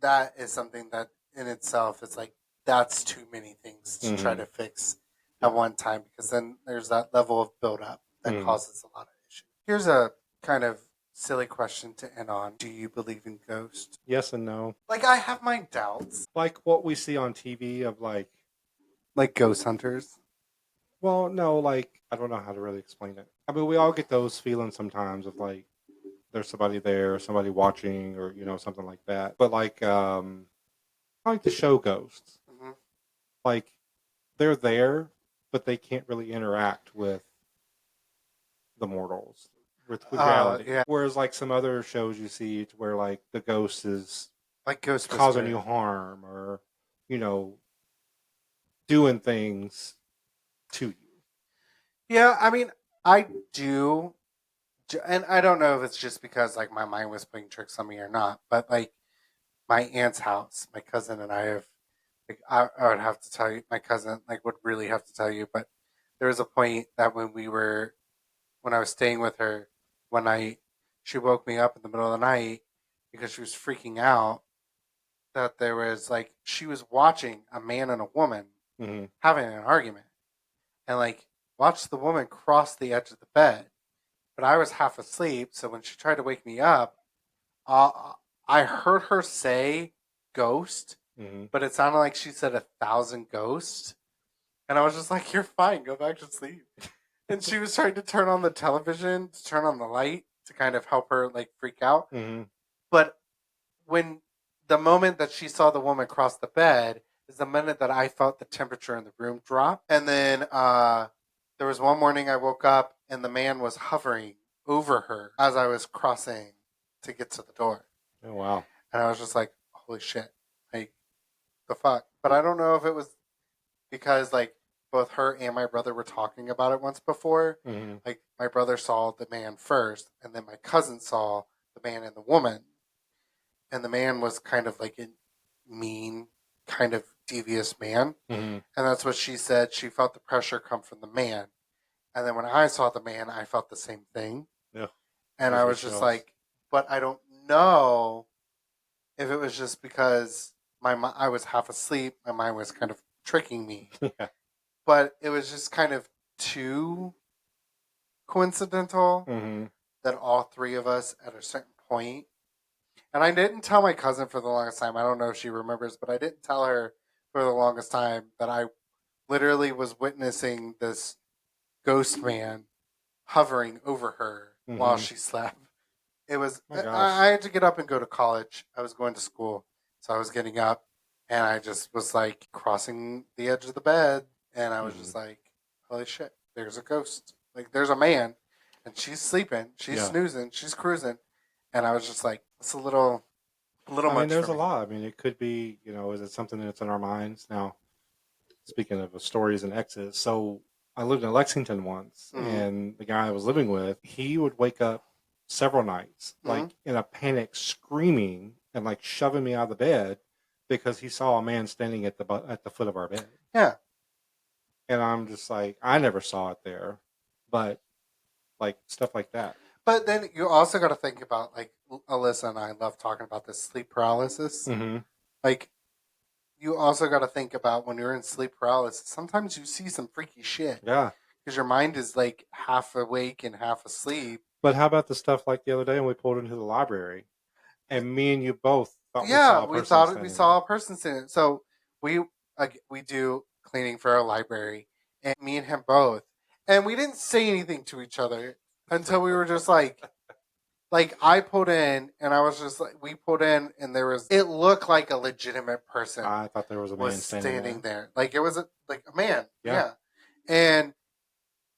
That is something that in itself is like that's too many things to try mm-hmm, to fix at yeah, one time because then there's that level of buildup that mm-hmm. causes a lot of issues. Here's a kind of silly question to end on. Do you believe in ghosts? Yes and no. Like I have my doubts. Like what we see on TV of like, Like ghost hunters. well, no, like, I don't know how to really explain it. I mean, we all get those feelings sometimes of like, there's somebody there, somebody watching, or, something like that. But like the show Ghosts, Hmm. like, they're there, but they can't really interact with the mortals with reality. Yeah, Whereas like some other shows you see to where like the ghost is like Ghost causing Whisperer. you harm or you know doing things to you. Yeah, I mean, I do, and I don't know if it's just because like my mind was playing tricks on me or not, but like my aunt's house, my cousin and I have, like, I would have to tell you, my cousin like would really have to tell you, but there was a point that when I was staying with her one night, she woke me up in the middle of the night because she was freaking out that there was like she was watching a man and a woman Mm-hmm. having an argument and like watched the woman cross the edge of the bed. But I was half asleep, so when she tried to wake me up, uh, I heard her say ghost, Mm-hmm. but it sounded like she said 1,000 ghosts. And I was just like, you're fine, go back to sleep. And she was trying to turn on the television, to turn on the light to kind of help her like freak out. Mm-hmm. But when the moment that she saw the woman cross the bed is the minute that I felt the temperature in the room drop. And then there was one morning I woke up and the man was hovering over her as I was crossing to get to the door. Oh wow. And I was just like, holy shit, like the fuck. But I don't know if it was because like both her and my brother were talking about it once before. Mm-hmm. Like my brother saw the man first, and then my cousin saw the man and the woman, and the man was kind of like a mean, kind of devious man, Mm-hmm. and that's what she said. She felt the pressure come from the man, and then when I saw the man, I felt the same thing, Yeah. and I Gives me was just chills. like, but I don't know if it was just because I was half asleep, my mind was kind of tricking me, Yeah. but it was just kind of too coincidental Mm-hmm. that all three of us at a certain point, and I didn't tell my cousin for the longest time. I don't know if she remembers, but I didn't tell her for the longest time that I literally was witnessing this ghost man hovering over her while Mm-hmm. she slept. It was My I gosh. had to get up and go to college. I was going to school, so I was getting up, and I just was like crossing the edge of the bed, and I was Mm-hmm. just like, "Holy shit! There's a ghost! Like there's a man, and she's sleeping, she's Yeah. snoozing, she's cruising," and I was just like, "It's a little I mean, much for there's a me." lot. I mean, it could be, is it something that's in our minds? Now, speaking of stories and exes, so I lived in Lexington once, Mm-hmm. and the guy I was living with, he would wake up several nights, Mm-hmm. like in a panic, screaming and like shoving me out of the bed because he saw a man standing at the foot of our bed, Yeah, and I'm just like, I never saw it there, but like stuff like that. but then you also got to think about like Alyssa and I love talking about this sleep paralysis. Mm-hmm. Like you also got to think about when you're in sleep paralysis. Sometimes you see some freaky shit Yeah. because your mind is like half awake and half asleep. But how about the stuff like the other day when we pulled into the library and me and you both thought we saw Yeah, a we person thought we standing saw there? a person sitting. So we we do cleaning for our library, and me and him both, and we didn't say anything to each other until we were just like I pulled in, and I was just like we pulled in, and it looked like a legitimate person I thought there was a was man standing standing there. there, like it was like a man, Yeah. yeah, and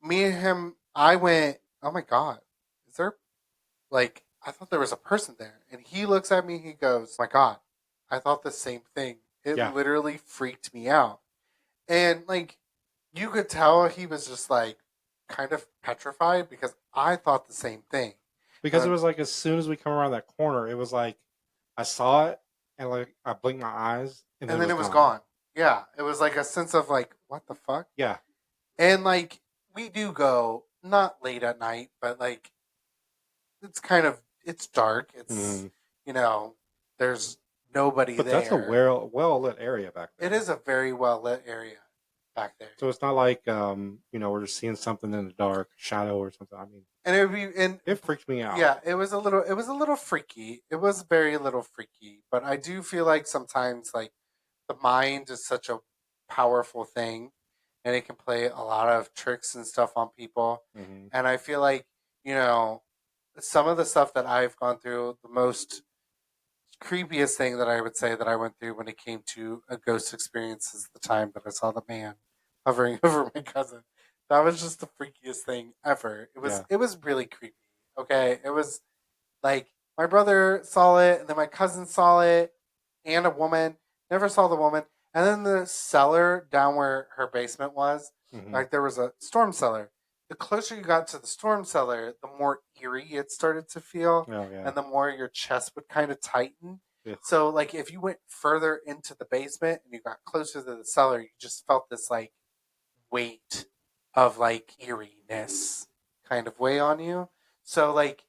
me and him, I went, oh my god, is there like I thought there was a person there, and he looks at me. He goes, "My God, I thought the same thing. It Yeah. literally freaked me out." And like you could tell, he was just like kind of petrified because I thought the same thing. And Because it then, was like as soon as we come around that corner, it was like I saw it and like I blinked my eyes and then and it then was it was gone. gone. Yeah, it was like a sense of like, what the fuck? Yeah. And like we do go not late at night, but like it's dark. It's Mm-hmm. you know there's nobody But that's a there. well lit area back It there. is a very well lit area back there, So it's not like we're just seeing something in the dark, shadow or something. I mean, and it would be and it freaked me out. yeah, it was a little freaky. It was very little freaky, but I do feel like sometimes like the mind is such a powerful thing, and it can play a lot of tricks and stuff on people. Mm-hmm. And I feel like you know some of the stuff that I've gone through, the most creepiest thing that I would say that I went through when it came to a ghost experience is the time that I saw the man hovering over my cousin. That was just the freakiest thing ever. Yeah. It was really creepy. Okay, it was like my brother saw it, and then my cousin saw it, and a woman never saw the woman, and then the cellar down where her basement was, Hmm. like there was a storm cellar. The closer you got to the storm cellar, the more eerie it started to feel, Oh yeah. and the more your chest would kind of tighten. Yeah. So, like, if you went further into the basement and you got closer to the cellar, you just felt this like weight of like eeriness kind of weigh on you. So, like,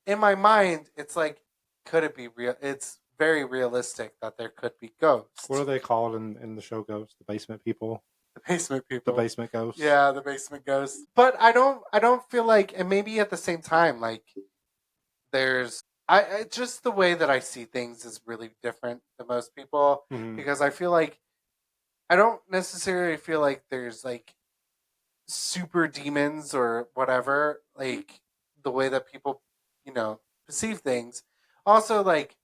in my mind, it's like, could it be real? It's very realistic that there could be What ghosts. are they called in the show Ghost? The basement people? The basement The people. basement ghosts? Yeah, the basement ghosts. But I don't feel like, and maybe at the same time, like there's I just the way that I see things is really different than most people, Hmm. because I feel like I don't necessarily feel like there's like super demons or whatever, like the way that people, perceive things. Also, like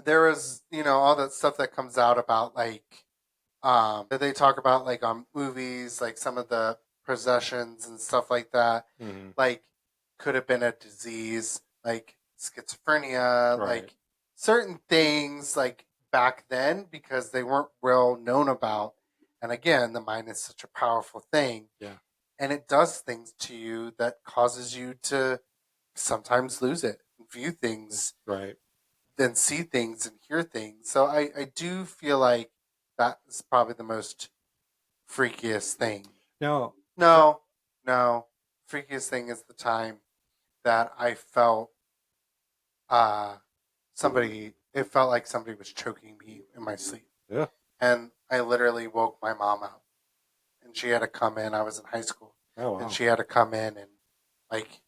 there was, all that stuff that comes out about like that they talk about like on movies, like some of the possessions and stuff like that, Hmm. like could have been a disease like schizophrenia, Right. like certain things like back then because they weren't well known about. And again, the mind is such a powerful thing, Yeah. and it does things to you that causes you to sometimes lose it, view things, Right. then see things and hear things. So I do feel like that is probably the most freakiest thing. Now, No, no. Freakiest thing is the time that I felt uh somebody it felt like somebody was choking me in my sleep. yeah. And I literally woke my mom up, and she had to come in. I was in high school, Oh and wow. she had to come in and like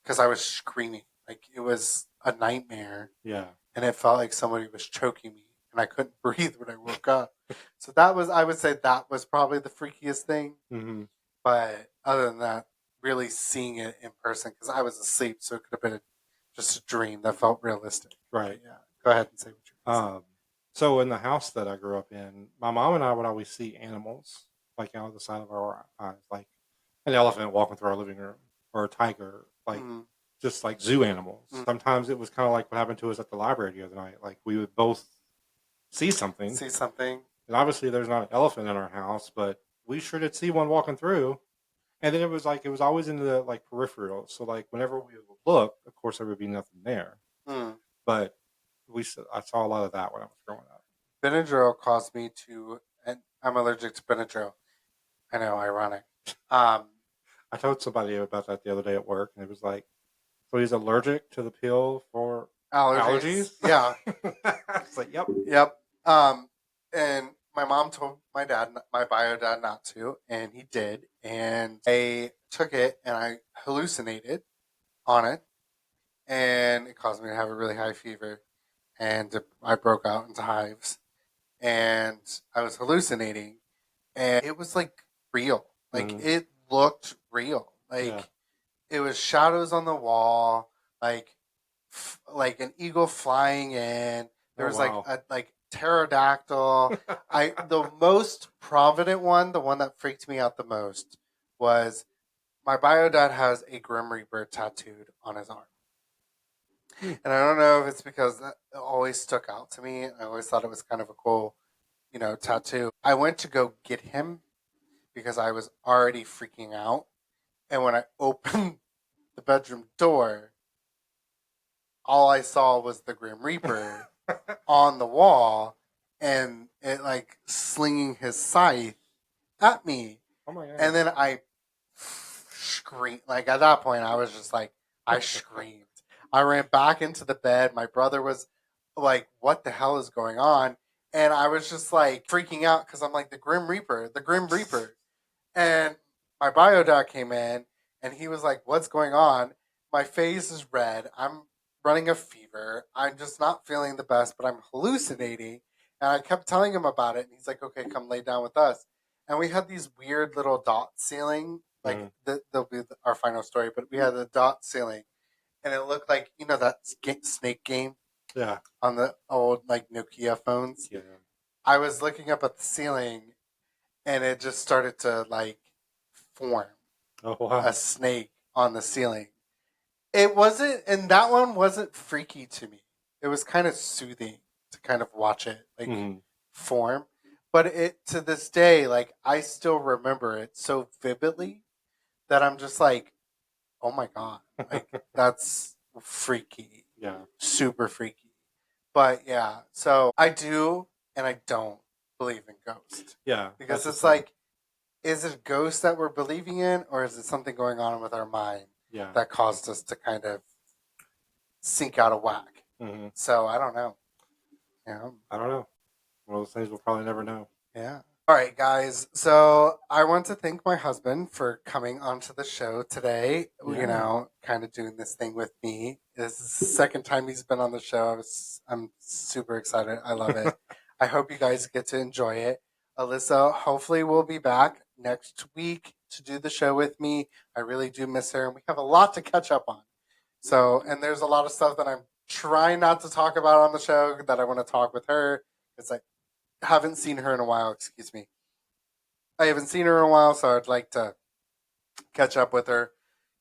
because I was screaming. Like it was a nightmare, Yeah. and it felt like somebody was choking me, and I couldn't breathe when I woke up. So that was, I would say, that was probably the freakiest thing. Hmm. But other than that, really seeing it in person, because I was asleep, so it could have been just a dream that felt realistic. Right. But yeah, go ahead and say what you were Um, so in the house that I grew up in, my mom and I would always see animals like out of the side of our eyes, like an elephant walking through our living room or a tiger, like saying. just like zoo animals. Mm-hmm. Sometimes it was kind of like what happened to us at the library the other night. Like we would both see something, See something? and obviously there's not an elephant in our house, but we sure did see one walking through. And then it was always in the like peripheral. So like whenever we would look, of course there would be nothing there, Mm. but I saw a lot of that when I was growing up. Benadryl caused me to, and I'm allergic to Benadryl. I know, ironic. Um, I told somebody about that the other day at work, and it was like, so he's allergic to the pill for allergies. allergies? Yeah. It's like, yep. Yep. And my mom told my dad, my bio dad, not to, and he did. And I took it and I hallucinated on it, and it caused me to have a really high fever, and I broke out into hives, and I was hallucinating, and it was like real, like Hmm. it looked real, Yeah. like it was shadows on the wall, like like an eagle flying in. There Oh, was like wow. a pterodactyl. I the most prominent one, the one that freaked me out the most, was my bio dad has a Grim Reaper tattooed on his arm. Hmm. And I don't know if it's because that always stuck out to me. I always thought it was kind of a cool, tattoo. I went to go get him because I was already freaking out. And when I opened the bedroom door, all I saw was the Grim Reaper on the wall, and it like slinging his scythe at me. Oh my god. And then I screamed. Like at that point, I was just like, I screamed. I ran back into the bed. My brother was like, "What the hell is going on?" And I was just like freaking out because I'm like, the Grim Reaper, the Grim Reaper. And my bio doc came in, and he was like, "What's going on?" My face is red. I'm running a fever. I'm just not feeling the best, but I'm hallucinating. And I kept telling him about it, and he's like, "Okay, come lay down with us." And we had these weird little dot ceiling, like Mhm. they'll be our final story, but we had a dot ceiling, and it looked like that snake game Yeah. on the old like Nokia phones. Yeah. I was looking up at the ceiling, and it just started to like form. Oh wow. a snake on the ceiling. It wasn't, and that one wasn't freaky to me. It was kind of soothing to kind of watch it like Hmm. form. But it to this day, like I still remember it so vividly that I'm just like, oh my god, like that's freaky, Yeah. super freaky. But yeah, so I do and I don't believe in ghosts Yeah. because That's the it's thing. like, is it ghosts that we're believing in, or is it something going on with our mind Yeah. that caused us to kind of sink out of whack? Hmm. So I don't know. Yeah. I don't know. One of those things we'll probably never know. Yeah. All right, guys. So I want to thank my husband for coming onto the show today. You Yeah. know, kind of doing this thing with me. This is the second time he's been on the show. I'm super excited. I love it. I hope you guys get to enjoy it. Alyssa, hopefully, will be back next week to do the show with me. I really do miss her, and we have a lot to catch up on. So, and there's a lot of stuff that I'm trying not to talk about on the show that I want to talk with her. It's like, haven't seen her in a while. Excuse me. I haven't seen her in a while, so I'd like to catch up with her.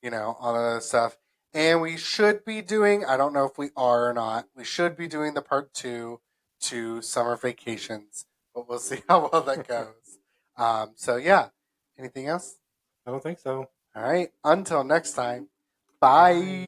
You know, all of that stuff. And we should be doing. I don't know if we are or not. We should be doing the part 2 to summer vacations, but we'll see how well that goes. So yeah. Anything else? I don't think so. All right. Until next time. Bye. Bye.